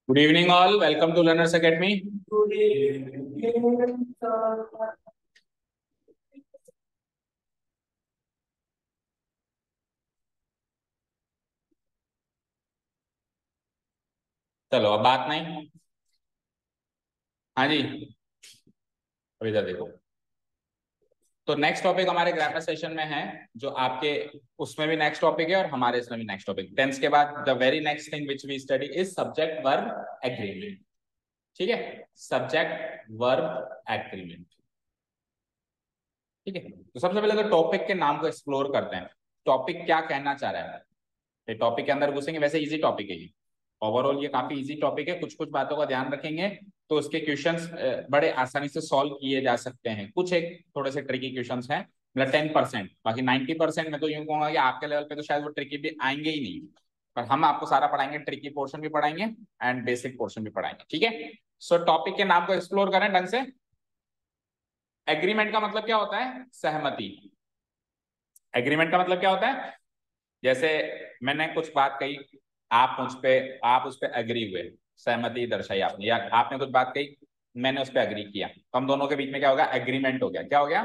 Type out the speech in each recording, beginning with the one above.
Good evening, all. Welcome to Learners Academy. चलो अब बात नहीं। हाँ जी, अभी इधर देखो। तो नेक्स्ट टॉपिक हमारे ग्रामर सेशन में है, जो आपके उसमें भी नेक्स्ट टॉपिक है और हमारे इसमें भी नेक्स्ट टॉपिक। टेंस के बाद the very next thing which we study is subject verb agreement. ठीक है, सब्जेक्ट वर्ब एग्रीमेंट। ठीक है, तो सबसे पहले तो टॉपिक के नाम को एक्सप्लोर करते हैं। टॉपिक क्या कहना चाह रहा है, ये टॉपिक के अंदर घुसेंगे। वैसे इजी टॉपिक है ये, ओवरऑल ये काफी इजी टॉपिक है। कुछ कुछ बातों का ध्यान रखेंगे तो उसके क्वेश्चंस बड़े आसानी से सॉल्व किए जा सकते हैं। कुछ एक थोड़े से ट्रिकी क्वेश्चंस हैं, मतलब 10%। बाकी 90% में तो यूं कहूंगा कि आपके लेवल पे तो शायद वो ट्रिकी भी आएंगे ही नहीं, पर हम आपको सारा पढ़ाएंगे। ट्रिकी पोर्शन भी पढ़ाएंगे एंड बेसिक पोर्शन भी पढ़ाएंगे। ठीक है, सो टॉपिक के नाम को एक्सप्लोर करें ढंग से। एग्रीमेंट का मतलब क्या होता है? सहमति। एग्रीमेंट का मतलब क्या होता है? जैसे मैंने कुछ बात कही, आप उस पे एग्री हुए, सहमति दर्शाई आपने, या आपने कुछ बात कही, मैंने उस पर एग्री किया, तो हम दोनों के बीच में क्या होगा? एग्रीमेंट हो गया। क्या हो गया?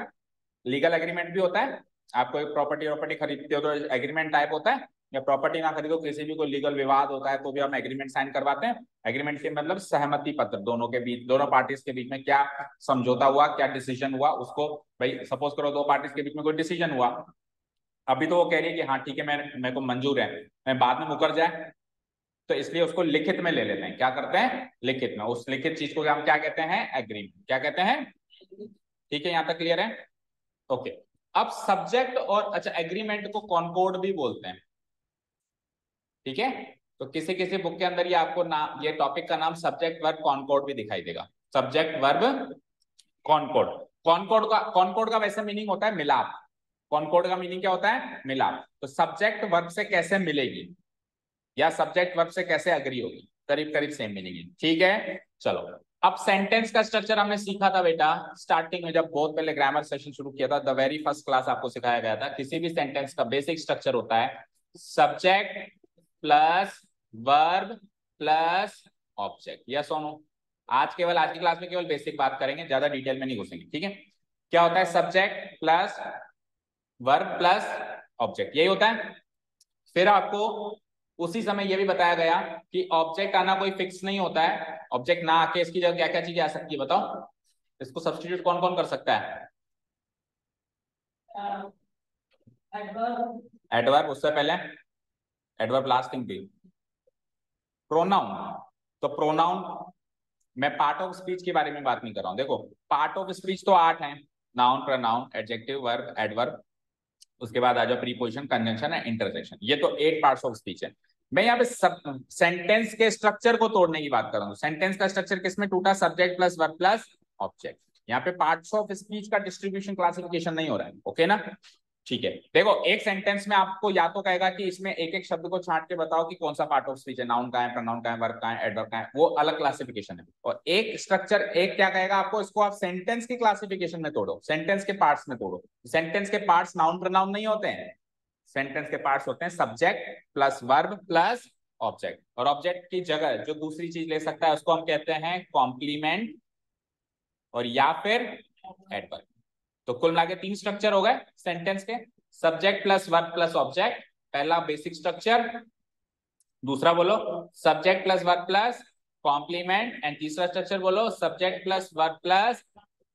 लीगल एग्रीमेंट भी होता है। आप कोई प्रॉपर्टी खरीदते हो तो एग्रीमेंट टाइप होता है, या प्रॉपर्टी ना खरीदो, किसी भी कोई लीगल विवाद होता है तो भी हम एग्रीमेंट साइन करवाते हैं। एग्रीमेंट के मतलब सहमति पत्र, दोनों के बीच, दोनों पार्टीज के बीच में क्या समझौता हुआ, क्या डिसीजन हुआ, उसको भाई सपोज करो दो पार्टीज के बीच में कोई डिसीजन हुआ। अभी तो वो कह रही है कि हाँ ठीक है, मैं मेरे को मंजूर है, मैं बाद में मुकर जाए, तो इसलिए उसको लिखित में ले लेते हैं। क्या करते हैं? लिखित में। उस लिखित चीज को हम क्या कहते हैं? एग्रीमेंट। क्या कहते हैं? ठीक है, यहां तक क्लियर है? ओके। अब सब्जेक्ट और अच्छा, एग्रीमेंट को कॉनकॉर्ड भी बोलते हैं। ठीक है, तो किसी किसी बुक के अंदर ये आपको नाम, ये टॉपिक का नाम सब्जेक्ट वर्ब कॉनकॉर्ड भी दिखाई देगा। Subject verb concord. कॉनकॉर्ड का वैसे मीनिंग होता है मिलाप। कॉनकॉर्ड का मीनिंग क्या होता है? मिलाप। तो सब्जेक्ट वर्ब से कैसे मिलेगी, या सब्जेक्ट वर्ब से कैसे अग्री होगी, करीब करीब सेम मीनिंग है। ठीक है, चलो। अब सेंटेंस का स्ट्रक्चर हमने सीखा था बेटा स्टार्टिंग में, जब बहुत पहले ग्रामर सेशन शुरू किया था, द वेरी फर्स्ट क्लास आपको सिखाया गया था। किसी भी सेंटेंस का बेसिक स्ट्रक्चर होता है subject plus verb plus object. Yes और नो? आज की क्लास में केवल बेसिक बात करेंगे, ज्यादा डिटेल में नहीं घुसेंगे। ठीक है, क्या होता है? Subject plus verb plus object, यही होता है। फिर आपको उसी समय यह भी बताया गया कि ऑब्जेक्ट आना कोई फिक्स नहीं होता है। ऑब्जेक्ट ना आके इसकी जगह क्या क्या चीजें आ सकती है, बताओ? इसको सब्स्टिट्यूट कौन कौन कर सकता है? एडवर्ब, उससे पहले एडवर्ब लास्टिंग थी। प्रोनाउन, तो प्रोनाउन, मैं पार्ट ऑफ स्पीच के बारे में बात नहीं कर रहा हूं। देखो, पार्ट ऑफ स्पीच तो 8 है। Noun, pronoun, adjective, verb, adverb, उसके बाद आ जाओ प्रीपोजिशन, कंजंक्शन एंड इंटरजेक्शन। ये तो 8 पार्ट्स ऑफ स्पीच है। मैं यहाँ पे सब सेंटेंस के स्ट्रक्चर को तोड़ने की बात कर रहा हूँ। सेंटेंस का स्ट्रक्चर किसमें टूटा? Subject plus verb plus object. यहाँ पे पार्ट्स ऑफ स्पीच का डिस्ट्रीब्यूशन क्लासिफिकेशन नहीं हो रहा है। ओके ना? ठीक है, देखो एक सेंटेंस में आपको या तो कहेगा कि इसमें एक एक शब्द को छांट के बताओ कि कौन सा पार्ट ऑफ स्पीच है, नाउन का है, प्रोनाउन का है, वर्ब का है, एडवर्ब का है, वो अलग क्लासिफिकेशन है। और एक स्ट्रक्चर, एक क्या कहेगा आपको, इसको आप सेंटेंस की क्लासिफिकेशन में तोड़ो, सेंटेंस के पार्ट्स में तोड़ो। सेंटेंस के पार्ट्स नाउन प्रोनाउन नहीं होते हैं। सेंटेंस के पार्ट्स होते हैं subject plus verb plus object, और ऑब्जेक्ट की जगह जो दूसरी चीज ले सकता है उसको हम कहते हैं कॉम्प्लीमेंट और या फिर एडवर्ब। तो कुल मिला के 3 स्ट्रक्चर हो गए सेंटेंस के, subject plus verb plus object, पहला बेसिक स्ट्रक्चर। दूसरा बोलो subject plus verb plus complement, and तीसरा स्ट्रक्चर बोलो subject plus verb plus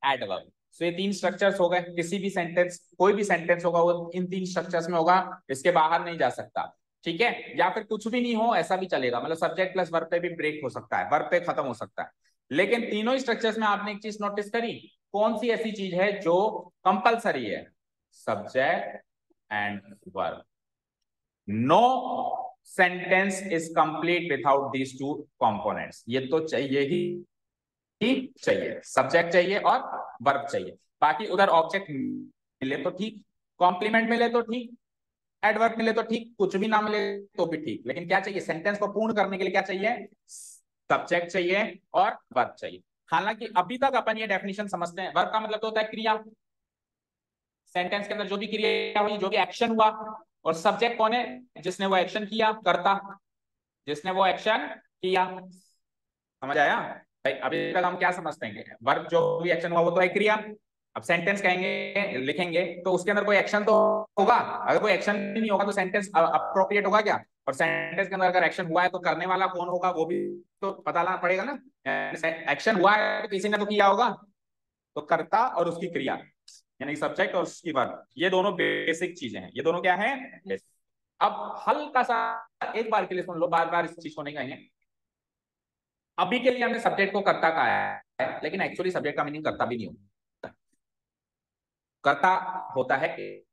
adverb. तो ये 3 स्ट्रक्चर्स हो गए। किसी भी सेंटेंस, कोई भी सेंटेंस होगा वो इन 3 स्ट्रक्चर्स में होगा, इसके बाहर नहीं जा सकता। ठीक है, या फिर कुछ भी नहीं हो ऐसा भी चलेगा, मतलब सब्जेक्ट प्लस वर्ब पे भी ब्रेक हो सकता है, वर्ब पे खत्म हो सकता है। लेकिन तीनों ही स्ट्रक्चर्स में आपने एक चीज नोटिस करी, कौन सी ऐसी चीज है जो कंपलसरी है? Subject and verb. No sentence is complete without these 2 components. ये तो चाहिए ही चाहिए, सब्जेक्ट चाहिए और वर्ब चाहिए। बाकी उधर ऑब्जेक्ट मिले तो ठीक, कॉम्प्लीमेंट मिले तो ठीक, एडवर्ब मिले तो ठीक, कुछ भी ना मिले तो भी ठीक, लेकिन क्या चाहिए? सेंटेंस को पूर्ण करने के लिए क्या चाहिए? सब्जेक्ट चाहिए और वर्ब चाहिए। हालांकि अभी तक अपन ये डेफिनेशन समझते हैं, वर्ब का मतलब तो होता है क्रिया, सेंटेंस के अंदर जो भी क्रिया हुई, जो भी एक्शन हुआ, और सब्जेक्ट कौन है? जिसने वो एक्शन किया, कर्ता, जिसने वो एक्शन किया। समझ आया भाई? अभी तक हम क्या समझते हैं, वर्ब जो भी एक्शन हुआ वो तो है क्रिया। अब सेंटेंस कहेंगे लिखेंगे तो उसके अंदर कोई एक्शन तो होगा। अगर कोई एक्शन नहीं होगा तो सेंटेंस अप्रोप्रिएट होगा क्या? और सेंटेंस के अंदर अगर एक्शन हुआ है तो करने वाला कौन होगा वो भी तो पता लाना पड़ेगा ना। एक्शन हुआ है तो किसी ने तो किया होगा, तो कर्ता और उसकी क्रिया यानी सब्जेक्ट और उसकी वर्ब, ये दोनों बेसिक चीजें हैं। ये दोनों क्या है? अब हल्का सा एक बार के लिए सुन लो, बार बार इस चीज को नहीं कहेंगे। अभी के लिए हमने सब्जेक्ट को कर्ता कहा है, लेकिन एक्चुअली सब्जेक्ट का मीनिंग कर्ता भी नहीं होता। कर्ता होता है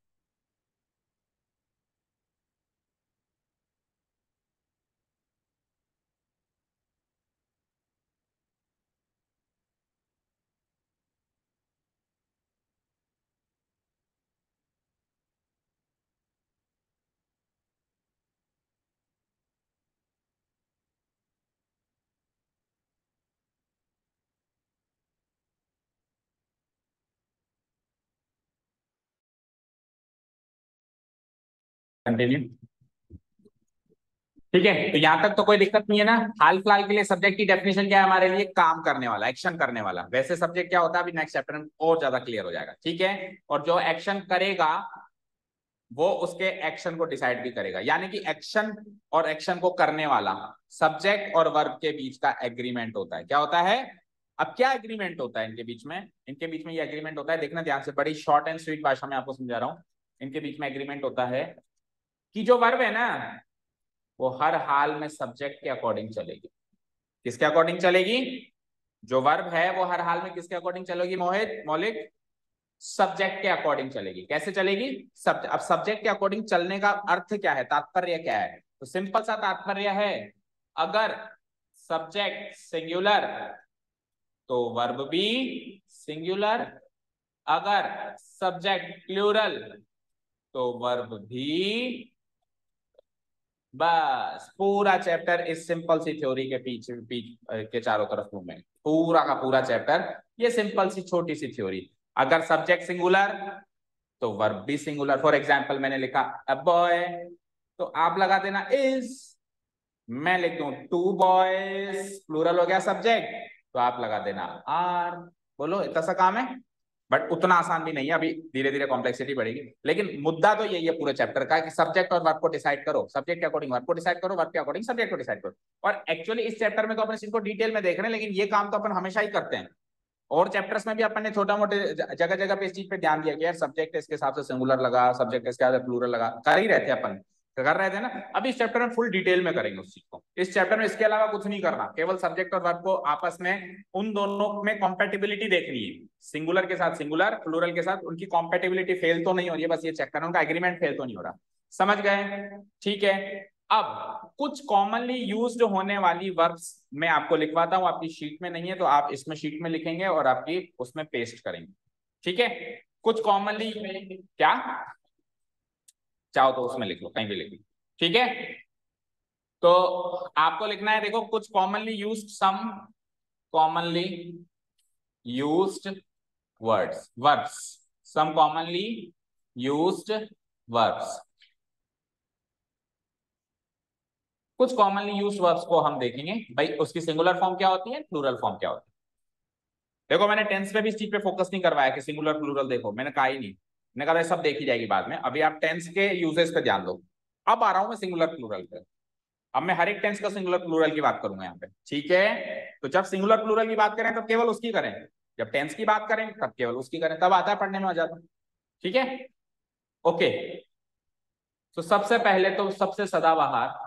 कंटिन्यू। ठीक है, तो यहां तक तो कोई दिक्कत नहीं है ना। हाल फिलहाल के लिए सब्जेक्ट की डेफिनेशन क्या है हमारे लिए? काम करने वाला, एक्शन करने वाला। वैसे सब्जेक्ट क्या होता है अभी नेक्स्ट चैप्टर में और ज्यादा क्लियर हो जाएगा। ठीक है, और जो एक्शन करेगा वो उसके एक्शन को डिसाइड भी करेगा, यानी कि एक्शन और एक्शन को करने वाला सब्जेक्ट और वर्ब के बीच का एग्रीमेंट होता है। क्या होता है? अब क्या एग्रीमेंट होता है इनके बीच में? इनके बीच में ये एग्रीमेंट होता है, देखना ध्यान से, बड़ी शॉर्ट एंड स्वीट भाषा में आपको समझा रहा हूं। इनके बीच में एग्रीमेंट होता है कि जो वर्ब है ना वो हर हाल में सब्जेक्ट के अकॉर्डिंग चलेगी। किसके अकॉर्डिंग चलेगी? जो वर्ब है वो हर हाल में किसके अकॉर्डिंग चलेगी मोहित मौलिक? सब्जेक्ट के अकॉर्डिंग चलेगी। कैसे चलेगी? अब सब्जेक्ट के अकॉर्डिंग चलने का अर्थ क्या है, तात्पर्य क्या है? तो सिंपल सा तात्पर्य है, अगर सब्जेक्ट सिंगुलर तो वर्ब भी सिंगुलर, अगर सब्जेक्ट प्लूरल तो वर्ब भी। बस पूरा चैप्टर इस सिंपल सी थ्योरी के पीछे के चारों तरफ घूमे, पूरा का पूरा चैप्टर। ये सिंपल सी छोटी सी थ्योरी। अगर सब्जेक्ट सिंगुलर तो वर्ब भी सिंगुलर। फॉर एग्जाम्पल मैंने लिखा अ बॉय, तो आप लगा देना इज। मैं लिख दूं टू बॉयज, प्लूरल हो गया सब्जेक्ट, तो आप लगा देना आर। बोलो इतना सा काम है, बट उतना आसान भी नहीं है, अभी धीरे धीरे कॉम्प्लेक्सिटी बढ़ेगी। लेकिन मुद्दा तो यही है पूरे चैप्टर का कि सब्जेक्ट और वर्ब को डिसाइड करो, सब्जेक्ट के अकॉर्डिंग वर्ब को डिसाइड करो, वर्ब के अकॉर्डिंग सब्जेक्ट को डिसाइड करो। और एक्चुअली इस चैप्टर में तो अपन इसको डिटेल में देख रहे हैं, लेकिन ये काम तो अपन हमेशा ही करते हैं। और चैप्टर्स में भी अपन ने छोटा मोटे जगह जगह पे इस चीज पे ध्यान दिया कि यार सब्जेक्ट इसके हिसाब से सिंगुलर लगा, सब्जेक्ट इसके हिसाब से प्लूरल लगा, कर ही रहते हैं अपन, कर रहे थे ना। अभी इस चैप्टर में फुल डिटेल में करेंगे उस चीज को। इस चैप्टर में इसके अलावा कुछ नहीं करना, केवल सब्जेक्ट और वर्ब को आपस में उन दोनों में कॉम्पेटिबिलिटी देखनी है। सिंगुलर के साथ सिंगुलर, प्लूरल के साथ उनकी कॉम्पेटिबिलिटी फेल तो नहीं हो रही है, बस ये चेक करना उनका एग्रीमेंट फेल तो नहीं हो रहा। समझ गए? ठीक है। अब कुछ कॉमनली यूज्ड होने वाली वर्ब्स मैं आपको लिखवाता हूं, आपकी शीट में नहीं है तो आप इसमें शीट में लिखेंगे और आपकी उसमें पेस्ट करेंगे। ठीक है, कुछ कॉमनली क्या चाहो तो उसमें लिख लो, कहीं भी लिख लो। ठीक है, तो आपको लिखना है, देखो कुछ कॉमनली यूज्ड, सम कॉमनली यूज्ड वर्ड्स, वर्ब्स, सम कॉमनली यूज्ड वर्ब्स। कुछ कॉमनली यूज्ड वर्ब्स को हम देखेंगे भाई, उसकी सिंगुलर फॉर्म क्या होती है, प्लूरल फॉर्म क्या होती है। देखो मैंने टेंस पे भी इस चीज पे फोकस नहीं करवाया कि सिंगुलर प्लूरल देखो, मैंने कहा ही नहीं। मैंने कहा सब देखी जाएगी बाद में, अभी आप टेंस के यूजेस पे ध्यान दो। अब आ रहा हूं मैं सिंगुलर प्लूरल पे। अब मैं हर एक टेंस का सिंगुलर प्लूरल की बात करूंगा यहाँ पे। ठीक है, तो जब सिंगुलर प्लूरल की बात करें तब केवल उसकी करें, जब टेंस की बात करें तब केवल उसकी करें, तब आता है पढ़ने में मजा आता। ठीक है, ओके। तो सबसे पहले तो सबसे सदाबहार,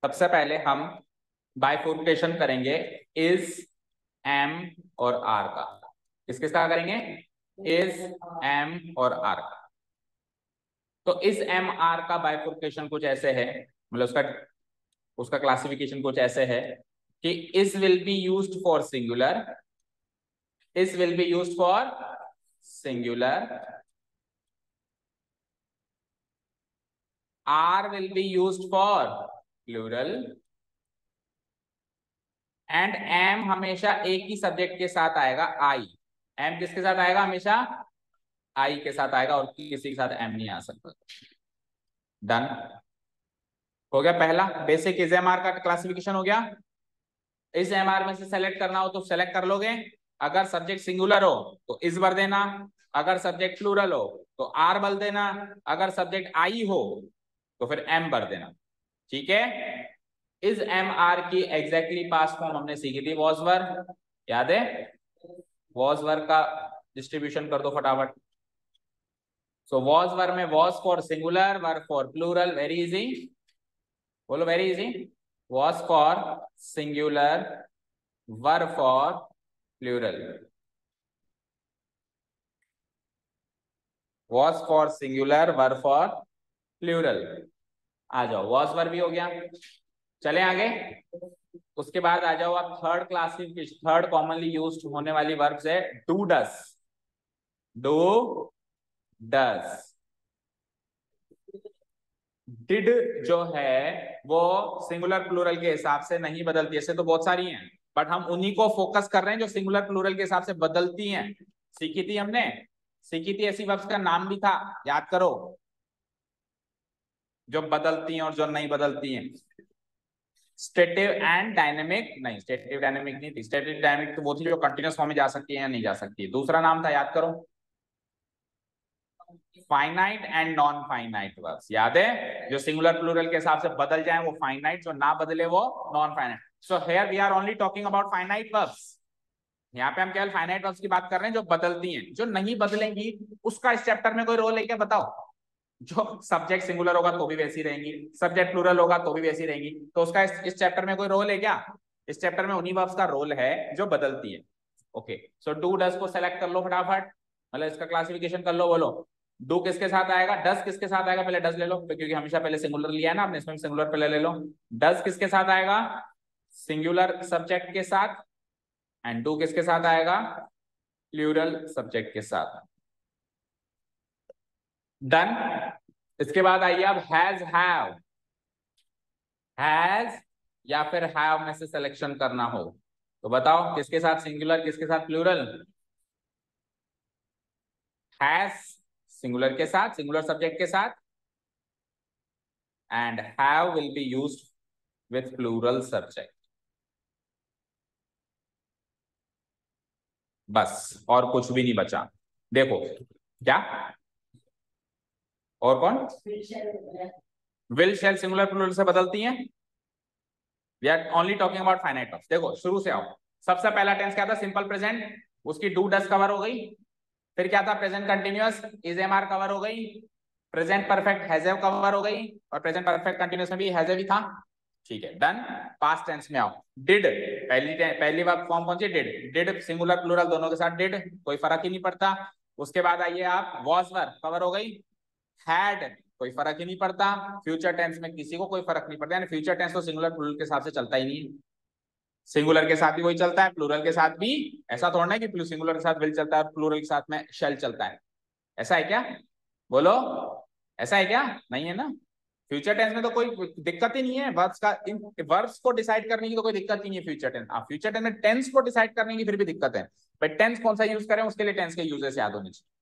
सबसे पहले हम बाइफोर्केशन करेंगे इज, एम और आर का। किसके साथ करेंगे? इज, एम और आर का। तो इस एम आर का बाइफोर्केशन कुछ ऐसे है, मतलब उसका उसका क्लासिफिकेशन कुछ ऐसे है कि is will be used for singular, is will be used for singular, are will be used for plural, and am हमेशा एक ही सब्जेक्ट के साथ आएगा, आई। एम किसके साथ आएगा हमेशा? आई के साथ आएगा और किसी के साथ एम नहीं आ सकता। डन हो गया। पहला बेसिक इज एम आर का क्लासिफिकेशन हो गया। इस एम आर में से सेलेक्ट करना हो तो सेलेक्ट कर लोगे। अगर सब्जेक्ट सिंगुलर हो तो इस भर देना, अगर सब्जेक्ट प्लूरल हो तो आर भर देना, अगर सब्जेक्ट आई हो तो फिर एम भर देना। ठीक है। इस एम आर की एग्जैक्टली पास्ट फॉर्म हमने सीखी थी, वॉज वर, याद है? वॉज वर का डिस्ट्रीब्यूशन कर दो फटाफट। सो वॉज वर में was for singular, were for plural, very easy, बोलो very easy. Was for singular, were for plural, was for singular, were for plural. आ जाओ, वॉज वर भी हो गया। चले आगे। उसके बाद आ जाओ आप third classification, third commonly used होने वाली वर्ब्स है do does. Do does. Did जो है वो सिंगुलर प्लूरल के हिसाब से नहीं बदलती, ऐसे तो बहुत सारी हैं, बट हम उन्हीं को फोकस कर रहे हैं जो सिंगुलर प्लूरल के हिसाब से बदलती हैं। सीखी थी हमने, सीखी थी, ऐसी वर्ब्स का नाम भी था, याद करो, जो बदलती हैं और जो नहीं बदलती हैं। स्टेटिव एंड डायनेमिक, नहीं स्टेटिव डायनेमिक नहीं थी, स्टेटिव डायनेमिक तो वो थी जो कंटिन्यूस फॉर्म में जा सकती है या नहीं जा सकती है। दूसरा नाम था, याद करो, finite and non finite verbs, याद है? जो सिंगुलर प्लूरल के हिसाब से बदल जाए वो फाइनाइट, जो ना बदले वो non finite. So here we are only talking about finite verbs. यहाँ पे हम केवल फाइनाइट वर्ब्स की बात कर रहे हैं जो बदलती हैं। जो नहीं बदलेंगी उसका इस चैप्टर में कोई रोल है क्या, बताओ? जो सब्जेक्ट सिंगुलर होगा तो भी वैसी रहेंगी, सब्जेक्ट प्लूरल होगा तो भी वैसी रहेंगी, तो उसका इस चैप्टर में कोई रोल है क्या? इस चैप्टर में उन्हीं वर्ब्स का रोल है जो बदलती है। ओके, सो डू डस को सेलेक्ट कर लो फटाफट, मतलब इसका क्लासिफिकेशन कर लो। बोलो डू किसके साथ आएगा, डस किसके साथ आएगा? पहले डस ले लो, क्योंकि हमेशा पहले सिंगुलर लिया है ना आपने, इसमें सिंगुलर पहले ले लो। डस किसके साथ आएगा? सिंगुलर सब्जेक्ट के साथ। एंड डू किसके साथ आएगा? प्लूरल सब्जेक्ट के साथ। डन। इसके बाद आइए अब हैज, हैव। हैज या फिर हैव में से सिलेक्शन करना हो तो बताओ किसके साथ सिंगुलर, किसके साथ प्लूरल? हैज सिंगुलर के साथ, सिंगुलर सब्जेक्ट के साथ, and have will be used with plural subject. बस और कुछ भी नहीं बचा। देखो क्या, और कौन? विल शेल सिंगुलर प्लूरल से बदलती हैं। We are only talking about finite terms. देखो शुरू से आओ। सबसे पहला टेंस क्या था? सिंपल प्रेजेंट, उसकी डू डस कवर हो गई। फिर क्या था? Present continuous, is am are cover हो गई। प्रेजेंट परफेक्ट हैजव कवर हो गई, और प्रेजेंट परफेक्ट कंटिन्यूअस में भी हैजव ही था। ठीक है, डन। पास्ट टेंस में आओ। डिड, पहली बार फॉर्म कौन सी? डिड। डिड सिंगुलर प्लूरल दोनों के साथ डिड, कोई फर्क ही नहीं पड़ता। उसके बाद आइए आप, वॉज वर कवर हो गई। हैड कोई फर्क ही नहीं पड़ता। फ्यूचर टेंस में किसी को कोई फर्क नहीं पड़ता, यानी फ्यूचर टेंस तो सिंगुलर प्लूरल के हिसाब से चलता ही नहीं है। सिंगुलर के साथ भी वही चलता है, प्लूरल के साथ भी। ऐसा थोड़ा है कि सिंगुलर के साथ विल चलता है और प्लूरल के साथ में शेल चलता है। ऐसा है क्या? बोलो, ऐसा है क्या? नहीं है ना। फ्यूचर टेंस में तो कोई दिक्कत ही नहीं है, वर्ब्स का, इन वर्ब्स को डिसाइड करने की तो कोई दिक्कत ही नहीं है फ्यूचर टेंस। आप फ्यूचर टेंस में टेंस को डिसाइड करने की फिर भी दिक्कत है, बट टेंस कौन सा यूज करें उसके लिए टेंस के यूजेस याद होने चाहिए।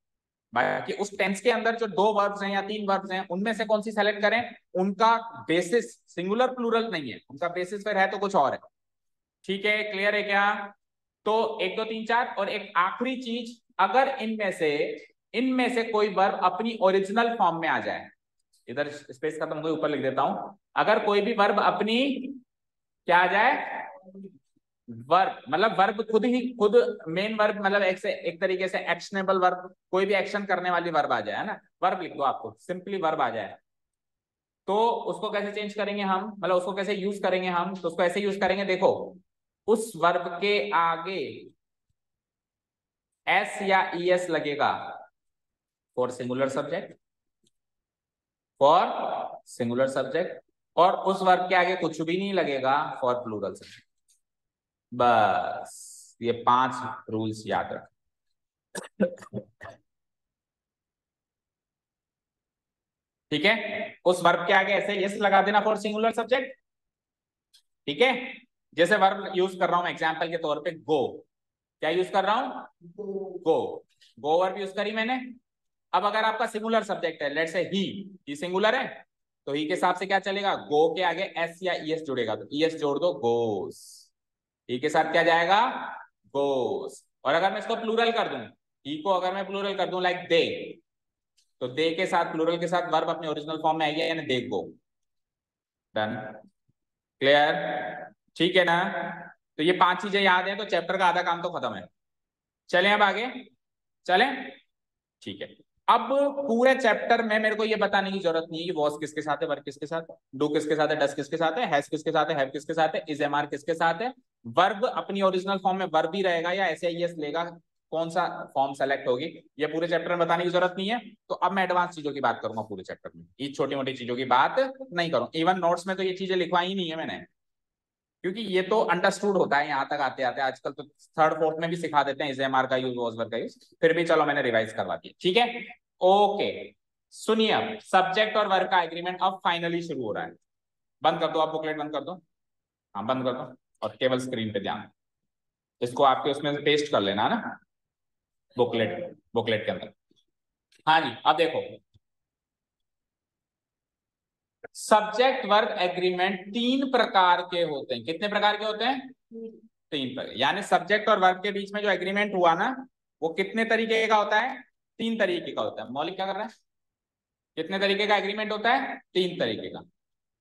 बाकी उस टेंस के अंदर जो दो वर्ब्स हैं या तीन वर्ब्स हैं उनमें से कौन सी सेलेक्ट करें, उनका बेसिस सिंगुलर प्लूरल नहीं है, उनका बेसिस फिर है तो कुछ और है। ठीक है, क्लियर है क्या? तो एक दो तीन चार, और एक आखिरी चीज, अगर इनमें से कोई वर्ब अपनी ओरिजिनल फॉर्म में आ जाए, इधर स्पेस खत्म हो गई, ऊपर लिख देता हूं, अगर कोई भी वर्ब अपनी क्या आ जाए, वर्ब मतलब वर्ब खुद मेन वर्ब, मतलब एक तरीके से एक्शनेबल वर्ब, कोई भी एक्शन करने वाली वर्ब आ जाए, है ना, वर्ब लिख दो, आपको सिंपली वर्ब आ जाए, तो उसको कैसे चेंज करेंगे हम, मतलब उसको कैसे यूज करेंगे हम, तो उसको ऐसे यूज करेंगे, देखो उस वर्ब के आगे एस या ई एस लगेगा for singular subject, for singular subject, और उस वर्ब के आगे कुछ भी नहीं लगेगा फॉर प्लूरल सब्जेक्ट। बस ये 5 रूल्स याद रख। ठीक है, उस वर्ब के आगे ऐसे यस लगा देना फॉर सिंगुलर सब्जेक्ट। ठीक है, जैसे वर्ब यूज कर रहा हूं मैं एग्जांपल के तौर पे, गो, क्या यूज कर रहा हूं? गो, गो वर्ब यूज करी मैंने, अब अगर आपका सिंगुलर सब्जेक्ट है, लेट्स से ही सिंगुलर है, तो ही के हिसाब से क्या चलेगा, गो के आगे एस या ईएस जुड़ेगा तो ईएस जोड़ दो, गोस। ही के साथ क्या जाएगा, गोस। और अगर मैं इसको प्लूरल कर दूं, ही को अगर मैं प्लूरल कर दूं लाइक दे, तो दे के साथ प्लूरल के साथ वर्ब अपने ओरिजिनल फॉर्म में आएगा, यानी दे गो। डन, क्लियर, ठीक है ना। तो ये 5 चीजें याद है तो चैप्टर का आधा काम तो खत्म है। चलें अब आगे, चलें, ठीक है। अब पूरे चैप्टर में मेरे को ये बताने की जरूरत नहीं है कि वॉज किसके साथ है, वर्ब किसके साथ है, डू किसके साथ है, डस किसके साथ है, हैज किसके साथ है, हैव किसके साथ है, इज एम आर किसके साथ है। वर्ब अपनी ओरिजिनल फॉर्म में वर्ब ही रहेगा या ऐसे ही यस लेगा, कौन सा फॉर्म सेलेक्ट होगी, ये पूरे चैप्टर में बताने की जरूरत नहीं है। तो अब मैं एडवांस चीजों की बात करूंगा पूरे चैप्टर में, ये छोटी मोटी चीजों की बात नहीं करूं। इवन नोट्स में तो ये चीजें लिखवाई ही नहीं है मैंने, क्योंकि ये तो अंडरस्टूड होता है यहाँ तक आते आते। आजकल तो थर्ड फोर्थ में भी सिखा देते हैं इजेएमआर का यूज, वॉज वर्ब का यूज, फिर भी चलो मैंने रिवाइज करवा दिया, ठीक है। ओके, सुनिए, अब सब्जेक्ट और वर्ब का एग्रीमेंट अब फाइनली शुरू हो रहा है। बंद कर दो, आप बुकलेट बंद कर दो, हाँ बंद कर दो, और केवल स्क्रीन पे ध्यान, इसको आपके उसमें पेस्ट कर लेना है ना, बुकलेट, बुकलेट के अंदर। हाँ जी, अब देखो, सब्जेक्ट वर्ब एग्रीमेंट 3 प्रकार के होते हैं। कितने प्रकार के होते हैं, 3 प्रकार। यानी सब्जेक्ट और वर्ब के बीच में जो एग्रीमेंट हुआ ना, वो कितने तरीके का होता है, 3 तरीके का होता है। मौलिक क्या कर रहा है, कितने तरीके का एग्रीमेंट होता है, 3 तरीके का।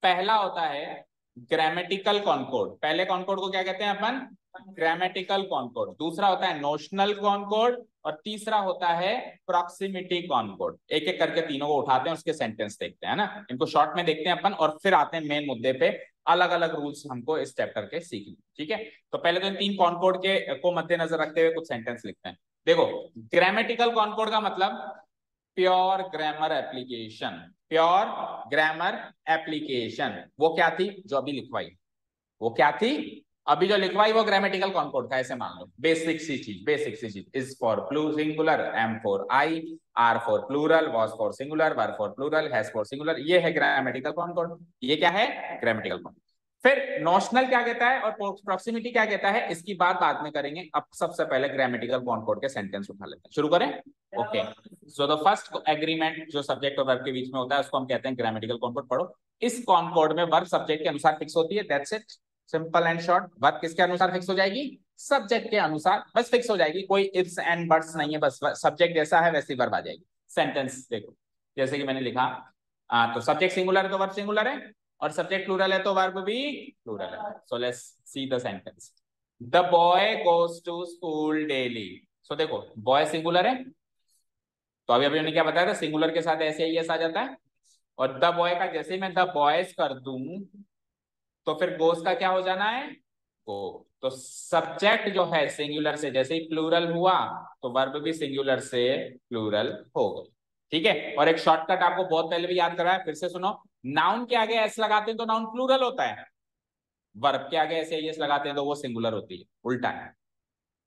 पहला होता है ग्रामेटिकल कॉनकॉर्ड, पहले कॉनकॉर्ड को क्या कहते हैं अपन, ग्रामेटिकल कॉनकॉर्ड। दूसरा होता है नोशनल कॉनकॉर्ड, और तीसरा होता है प्रॉक्सिमिटी कॉनकॉर्ड। एक एक करके तीनों को उठाते हैं, उसके सेंटेंस देखते हैं ना, इनको शॉर्ट में देखते हैं अपन, और फिर आते हैं मेन मुद्दे पे। अलग अलग रूल्स हमको इस चैप्टर के सीखने, ठीक है। तो पहले तो इन 3 कॉनकॉर्ड के को मद्देनजर रखते हुए कुछ सेंटेंस लिखते हैं। देखो, ग्रामेटिकल कॉनकॉर्ड का मतलब pure grammar application, pure grammar application. वो क्या थी जो अभी लिखवाई, वो क्या थी अभी जो लिखवाई, वो ग्रामेटिकल कॉनकॉर्ड था। ऐसे मान लो, बेसिक सी चीज, बेसिक सी चीज। इज फॉर प्लू singular, am for I, are for plural, was for singular, were for plural, has for singular. ये है ग्रामेटिकल कॉनकॉर्ड, ये क्या है, ग्रामेटिकल कॉनकॉर्ड। फिर नोशनल क्या कहता है और प्रॉक्सिमिटी क्या कहता है, इसकी बात बाद में करेंगे। अब सबसे पहले ग्रामेटिकल कॉनकॉर्ड के सेंटेंस उठा लेते हैं, शुरू करें। Okay, so the first agreement जो सब्जेक्ट और वर्ब के बीच में होता है, उसको हम कहते हैं ग्रामेटिकल कॉनकॉर्ड। पढ़ो, इस कॉनकॉर्ड में वर्ब सब्जेक्ट के अनुसार फिक्स होती है, that's it, simple and short. Verb किसके अनुसार फिक्स हो जाएगी, सब्जेक्ट के अनुसार बस फिक्स हो जाएगी, कोई इफ्स एंड बट्स नहीं है, बस सब्जेक्ट जैसा है वैसी वर्ब आ जाएगी। सेंटेंस देखो, जैसे कि मैंने लिखा, तो सब्जेक्ट सिंगुलर है तो वर्ब सिंगुलर है, और सब्जेक्ट प्लूरल है तो वर्ब भी प्लूरल है। So let's see the sentence, the boy goes to school daily. So देखो, बॉय सिंगुलर है, तो अभी अभी उन्होंने क्या बताया था, सिंगुलर के साथ ऐसे ही आ जाता है। और द बॉय का जैसे ही मैं द बॉयज कर दूं, तो फिर गोस का क्या हो जाना है, गो। तो सब्जेक्ट जो है सिंगुलर से जैसे ही प्लूरल हुआ, तो वर्ब भी सिंगुलर से प्लूरल हो गई, ठीक है। और एक शॉर्टकट आपको बहुत पहले भी याद कराया, फिर से सुनो, नाउन के आगे एस लगाते हैं तो नाउन प्लूरल होता है, वर्ब के आगे ऐसे एस लगाते हैं तो वो सिंगुलर होती है, उल्टा है।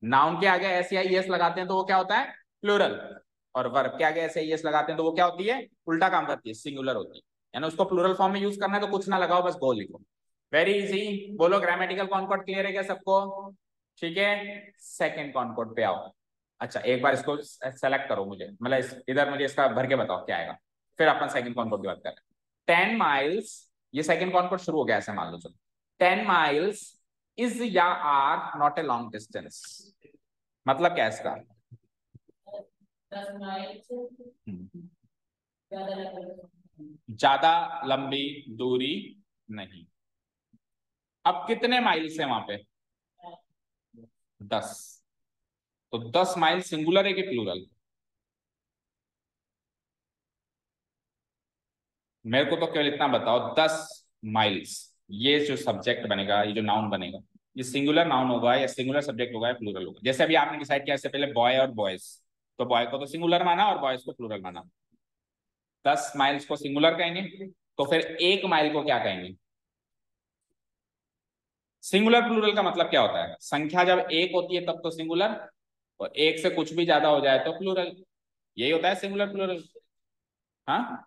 नाउन के आगे एस या ईएस लगाते हैं तो वो क्या होता है, प्लूरल, और वर्ब के आगे ऐसे ईएस लगाते हैं तो वो क्या होती है, उल्टा काम करती है, सिंगुलर होती है। यानी उसको प्लूरल फॉर्म में यूज करना है तो कुछ ना लगाओ, बस गो लिखो, वेरी इजी। बोलो, ग्रामेटिकल कॉनकॉर्ड क्लियर है क्या सबको, ठीक है। सेकंड कॉनकॉर्ड पे आओ। अच्छा, एक बार इसको सेलेक्ट करो, मुझे मतलब इधर मुझे इसका भर के बताओ क्या आएगा, फिर अपन सेकंड कॉनकॉर्ड की बात करें। 10 माइल्स, ये सेकंड कॉनकॉर्ड शुरू हो गया ऐसे मान लो, चलो। 10 माइल्स इज या are not a long distance, मतलब क्या है इसका, 10 माइल ज्यादा लंबी दूरी नहीं। अब कितने माइल्स है वहां पे, 10। तो 10 माइल सिंगुलर है कि प्लूरल, मेरे को तो केवल इतना बताओ, 10 माइल्स, ये जो सब्जेक्ट बनेगा, ये जो नाउन बनेगा, ये सिंगुलर नाउन होगा या सिंगुलर सब्जेक्ट होगा या प्लूरल होगा। जैसे अभी आपने डिसाइड किया इससे पहले बॉय और बॉयज, तो बॉय को तो सिंगुलर माना और बॉयज को प्लूरल माना। 10 माइल्स को सिंगुलर कहेंगे, तो फिर 1 माइल को क्या कहेंगे, सिंगुलर प्लूरल का मतलब क्या होता है, संख्या जब 1 होती है तब तो सिंगुलर, और 1 से कुछ भी ज्यादा हो जाए तो प्लूरल, यही होता है सिंगुलर प्लूरल। हाँ,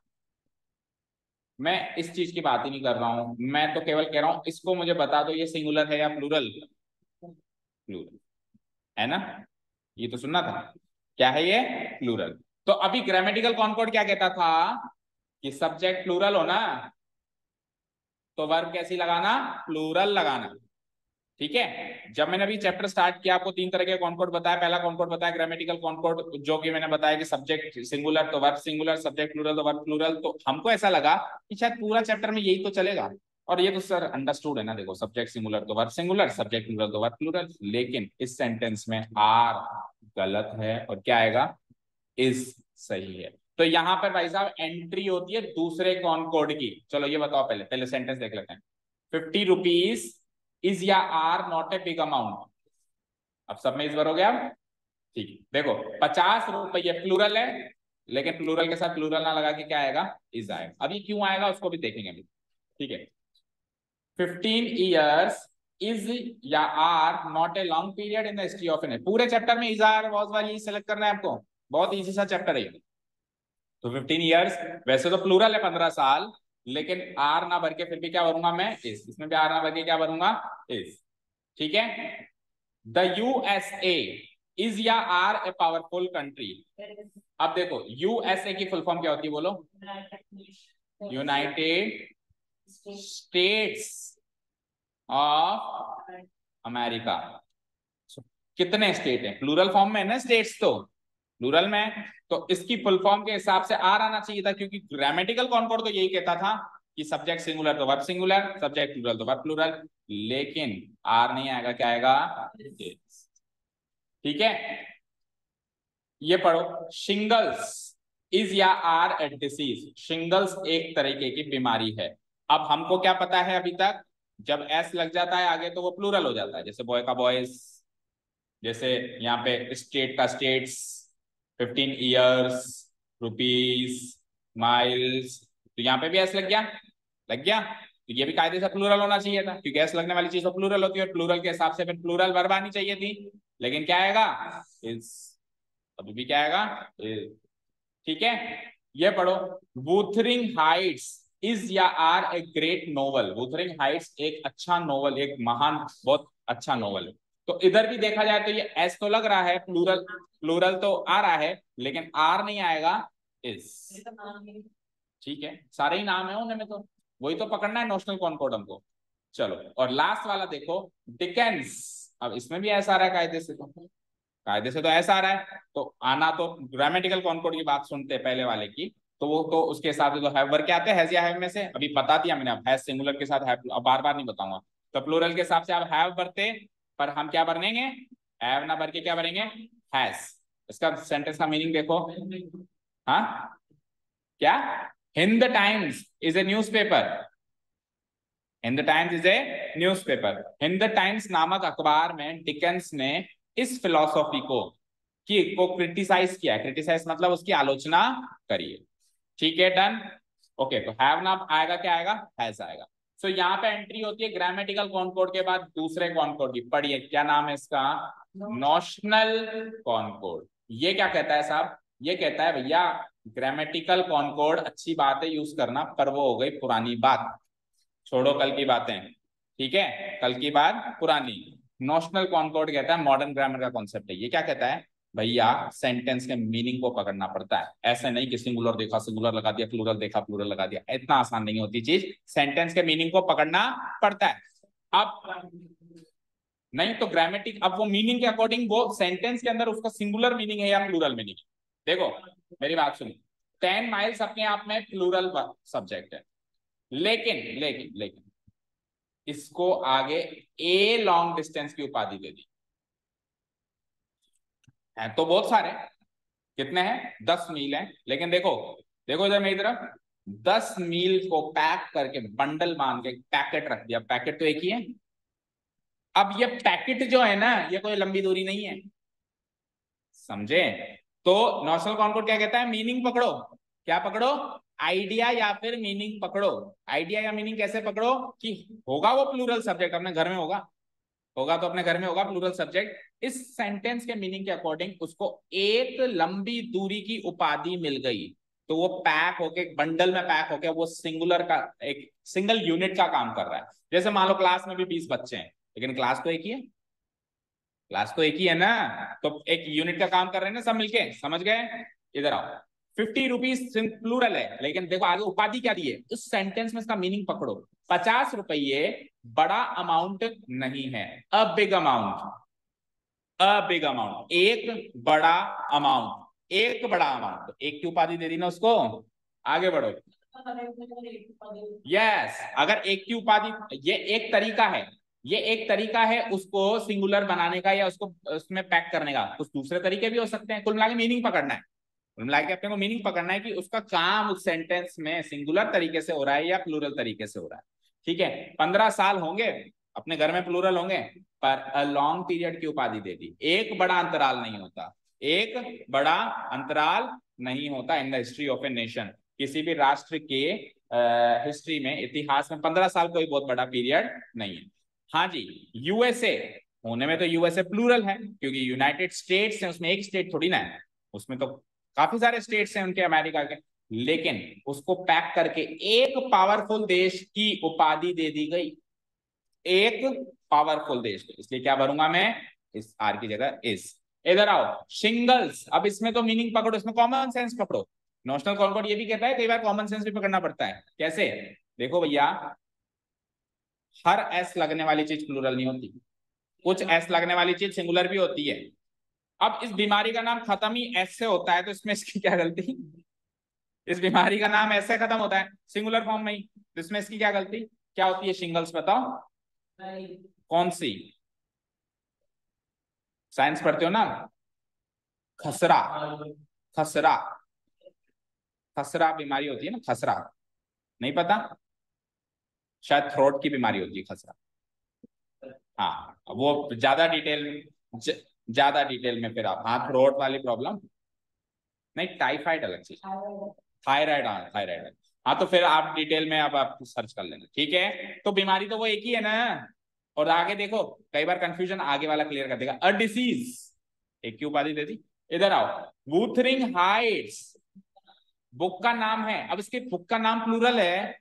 मैं इस चीज की बात ही नहीं कर रहा हूं, मैं तो केवल कह रहा हूं इसको मुझे बता दो, ये सिंगुलर है या प्लूरल, प्लूरल है ना, ये तो सुनना था, क्या है ये, प्लूरल। तो अभी ग्रामेटिकल कॉनकॉर्ड क्या कहता था कि सब्जेक्ट प्लूरल हो ना, तो वर्ब कैसी लगाना, प्लूरल लगाना। ठीक है, जब मैंने अभी चैप्टर स्टार्ट किया आपको तीन तरह के कॉनकॉर्ड बताया। पहला कॉनकॉर्ड बताया ग्रामेटिकल कॉनकॉर्ड, जो कि मैंने बताया कि सब्जेक्ट सिंगुलर तो वर्ब सिंगुलर, सब्जेक्ट प्लूरल तो वर्ब प्लूरल। तो हमको ऐसा लगा कि शायद पूरा चैप्टर में यही तो चलेगा, और ये तो सर अंडरस्टूड है ना। देखो, सब्जेक्ट सिंगुलर तो वर्ब सिंगुलर, सब्जेक्ट प्लूरल तो वर्ब प्लूरल। लेकिन इस सेंटेंस में आर गलत है और क्या आएगा, इज सही है। तो यहां पर भाई साहब एंट्री होती है दूसरे कॉनकॉर्ड की। चलो ये बताओ, पहले पहले सेंटेंस देख लेते हैं। 50 रुपीज इज या are not a big amount. अब सब में इस बार हो गया। ठीक है, देखो 50 रुपये प्लूरल है, लेकिन प्लूरल के साथ प्लूरल ना लगा के क्या आएगा, इज आएगा। अभी क्यों आएगा उसको भी देखेंगे अभी। ठीक है, 15 years इज या are not a long period in the history of India. पूरे चैप्टर में इज आर वॉज वाली सेलेक्ट करना है आपको, बहुत इजी सा चैप्टर है। तो 15 years वैसे तो प्लूरल है 15 साल, लेकिन आर ना भर के फिर भी क्या भरूंगा मैं, इज। इसमें भी आर ना भर के क्या भरूंगा, इज। ठीक है, द यूएसए इज या आर ए पावरफुल कंट्री। अब देखो यूएसए की फुल फॉर्म क्या होती है, बोलो। United states of America. कितने स्टेट हैं, प्लूरल फॉर्म में है ना स्टेट्स, तो प्लूरल में है, तो इसकी फुल फॉर्म के हिसाब से आर आना चाहिए था, क्योंकि ग्रामेटिकल कॉनकॉर्ड तो यही कहता था कि सब्जेक्ट सिंगुलर तो वर्ब सिंगुलर, सब्जेक्ट प्लूरल तो वर्ब प्लूरल। लेकिन आर नहीं आएगा, क्या आएगा, ठीक है। ये पढ़ो, शिंगल्स इज या आर ए डिसीज। शिंगल्स एक तरीके की बीमारी है। अब हमको क्या पता है अभी तक, जब एस लग जाता है आगे तो वो प्लूरल हो जाता है, जैसे बॉय का बॉयज, जैसे यहाँ पे स्टेट का स्टेट्स, 15 years, रुपीज, माइल्स। तो यहाँ पे भी एस लग गया, लग गया। तो ये भी कायदे से प्लूरल होना चाहिए था, क्योंकि एस लगने वाली चीज तो प्लूरल होती है, और प्लूरल के हिसाब से फिर प्लूरल वर्ब आनी चाहिए थी। लेकिन क्या आएगा, इज। अभी भी क्या आएगा, इज। ठीक है, ये पढ़ो, वुथरिंग हाइट्स इज या are a great novel. Wuthering Heights एक अच्छा नोवेल, एक महान, बहुत अच्छा नोवेल है। तो इधर भी देखा जाए तो ये एस तो लग रहा है, प्लूरल प्लूरल तो आ रहा है, लेकिन आर नहीं आएगा, इज। ठीक है, सारे ही नाम है उनमें, तो वही तो पकड़ना है नोशनल कॉनकॉर्ड हमको। चलो, और लास्ट वाला देखो, डिकेंस। अब इसमें भी ऐसा आ रहा है कायदे से, तो कायदे से तो ऐसा आ रहा है, तो आना तो ग्रामेटिकल कॉनकॉर्ड की बात सुनते हैं पहले वाले की, तो वो तो उसके हिसाब से तो हैव वर्ब क्या आते हैं, हैज या हैव में से। अभी बता दिया मैंने, अब हैज सिंगुलर के साथ हैव, अब बार बार नहीं बताऊंगा। तो प्लूरल के हिसाब से आप हैव भरते, पर हम क्या भरेंगे, हैव ना भर के क्या भरेंगे, हैज। इसका सेंटेंस का मीनिंग देखो। हाँ, क्या, Hind times is a newspaper. Hind times is a newspaper. Hind times नामक अखबार में डिकेंस ने इस फिलॉसफी को क्रिटिसाइज किया है। क्रिटिसाइज मतलब उसकी आलोचना करिए। ठीक है, डन। ओके, तो हैव ना आएगा, क्या आएगा, हैज आएगा। सो यहाँ पे एंट्री होती है ग्रामेटिकल कॉनकॉर्ड के बाद दूसरे कॉनकॉर्ड की। पढ़िए क्या नाम है इसका, नोशनल कॉनकॉर्ड। ये क्या कहता है साहब, ये कहता है भैया ग्रामेटिकल कॉनकॉर्ड अच्छी बात है यूज करना, पर वो हो गई पुरानी बात, छोड़ो कल की बातें। ठीक है, कल की बात पुरानी। नोशनल कॉनकॉर्ड कहता है मॉडर्न ग्रामर का कॉन्सेप्ट है। ये क्या कहता है भैया, सेंटेंस के मीनिंग को पकड़ना पड़ता है। ऐसे नहीं कि सिंगुलर देखा सिंगुलर लगा दिया, प्लूरल देखा प्लूरल लगा दिया, इतना आसान नहीं होती चीज। सेंटेंस के मीनिंग को पकड़ना पड़ता है। अब नहीं तो ग्रामेटिक, अब वो मीनिंग के अकॉर्डिंग वो सेंटेंस के अंदर उसका सिंगुलर मीनिंग है या प्लूरल मीनिंग। देखो मेरी बात सुनो, 10 miles अपने आप में प्लूरल सब्जेक्ट है, लेकिन लेकिन लेकिन इसको आगे ए लॉन्ग डिस्टेंस की उपाधि दे दी है। तो बहुत सारे, कितने हैं, 10 मील है। लेकिन देखो, देखो इधर मेरी तरफ, 10 मील को पैक करके बंडल बांध के पैकेट रख दिया। पैकेट तो एक ही है। अब ये पैकेट जो है ना, ये कोई लंबी दूरी नहीं है, समझे। तो नॉशनल कॉनकॉर्ड क्या कहता है, मीनिंग पकड़ो। क्या पकड़ो, आइडिया या फिर मीनिंग पकड़ो। आइडिया या मीनिंग कैसे पकड़ो, कि होगा वो प्लूरल सब्जेक्ट, अपने घर में होगा, होगा तो अपने घर में होगा प्लूरल सब्जेक्ट। इस सेंटेंस के मीनिंग के अकॉर्डिंग उसको एक लंबी दूरी की उपाधि मिल गई, तो वो पैक होके, बंडल में पैक होके वो सिंगुलर का, एक सिंगल यूनिट का काम कर रहा है। जैसे मान लो क्लास में भी 20 बच्चे हैं, लेकिन क्लास तो एक ही है, क्लास तो एक ही है ना, तो एक यूनिट का काम कर रहे हैं ना सब मिलके, समझ गए। इधर आओ, 50 रुपीज प्लूरल है, लेकिन देखो आगे उपाधि क्या दी है, उस सेंटेंस में इसका मीनिंग पकड़ो। 50 रुपये बड़ा अमाउंट नहीं है, a big amount, a big amount, एक बड़ा अमाउंट, एक बड़ा अमाउंट, एक की उपाधि दे दी ना उसको। आगे बढ़ो। यस, अगर एक की उपाधि, ये एक तरीका है, ये एक तरीका है उसको सिंगुलर बनाने का या उसको उसमें पैक करने का। कुछ दूसरे तरीके भी हो सकते हैं, कुल मिला के मीनिंग पकड़ना है। कुल मिला के अपने को मीनिंग पकड़ना है कि उसका काम उस सेंटेंस में सिंगुलर तरीके से हो रहा है या प्लूरल तरीके से हो रहा है। ठीक है, 15 साल होंगे, अपने घर में प्लूरल होंगे, पर अ लॉन्ग पीरियड की उपाधि दे दी। एक बड़ा अंतराल नहीं होता, एक बड़ा अंतराल नहीं होता इन the history of a nation. किसी भी राष्ट्र के हिस्ट्री में, इतिहास में 15 साल कोई बहुत बड़ा पीरियड नहीं है। हाँ जी, यूएसए होने में तो यूएसए प्लूरल है क्योंकि यूनाइटेड स्टेट्स है, उसमें एक स्टेट थोड़ी ना है, उसमें तो काफी सारे स्टेट्स हैं उनके अमेरिका के, लेकिन उसको पैक करके एक पावरफुल देश की उपाधि दे दी गई, एक पावरफुल देश। इसलिए क्या भरूंगा मैं, इस आर की जगह इस। इधर आओ, शिंगल्स। अब इसमें तो मीनिंग पकड़ो, इसमें कॉमन सेंस पकड़ो। नेशनल कॉन्कॉर्ड ये भी कहता है कई बार कॉमन सेंस भी पकड़ना पड़ता है। कैसे, देखो भैया, हर एस लगने वाली चीज प्लूरल नहीं होती, कुछ एस लगने वाली चीज सिंगुलर भी होती है। अब इस बीमारी का नाम खत्म ही एस से होता है, तो इसमें इसकी क्या गलती, इस बीमारी का नाम ऐसे खत्म होता है सिंगुलर फॉर्म में ही, तो इसमें इसकी क्या गलती, क्या होती है शिंगल्स, बताओ कौन सी, साइंस पढ़ते हो ना, खसरा, खसरा, खसरा बीमारी होती है ना, खसरा, नहीं पता, शायद थ्रोट की बीमारी होती है खसरा। हाँ वो ज्यादा डिटेल, ज्यादा डिटेल में फिर आप, हाँ थ्रोट वाली प्रॉब्लम नहीं, टाइफाइड अलग चीज, थायराइड, हाँ थायराइड। हाँ तो फिर आप डिटेल में अब आप सर्च कर लेना, ठीक है। तो बीमारी तो वो एक ही है ना। और आगे देखो, कई बार कंफ्यूजन आगे वाला क्लियर कर देगा, अ डिसीज, एक की उपाधि दे दी। इधर आओ, वूथरिंग हाइट्स, बुक का नाम है, अब इसके बुक का नाम प्लूरल है,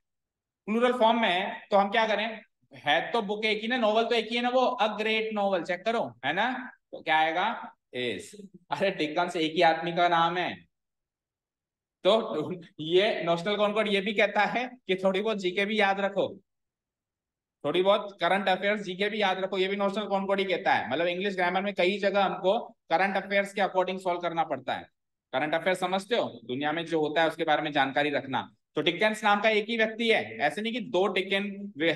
प्लूरल फॉर्म में है, तो हम क्या करें, है तो बुक एक ही ना, नोवेल तो एक ही है ना, वो अ ग्रेट नोवेल, चेक करो है ना, तो क्या आएगा इस। अरे डिकन्स एक ही आदमी का नाम है। तो ये नेशनल कॉन्कॉर्ड ये भी कहता है कि थोड़ी बहुत जीके भी याद रखो, थोड़ी बहुत करंट अफेयर्स जीके भी याद रखो, ये भी नेशनल कॉन्कॉर्ड ही कहता है। मतलब इंग्लिश ग्रामर में कई जगह हमको करंट अफेयर्स के अकॉर्डिंग सॉल्व करना पड़ता है। करंट अफेयर्स समझते हो, दुनिया में जो होता है उसके बारे में जानकारी रखना। तो डिकेंस नाम का एक ही व्यक्ति है, ऐसे नहीं कि दो डिकेन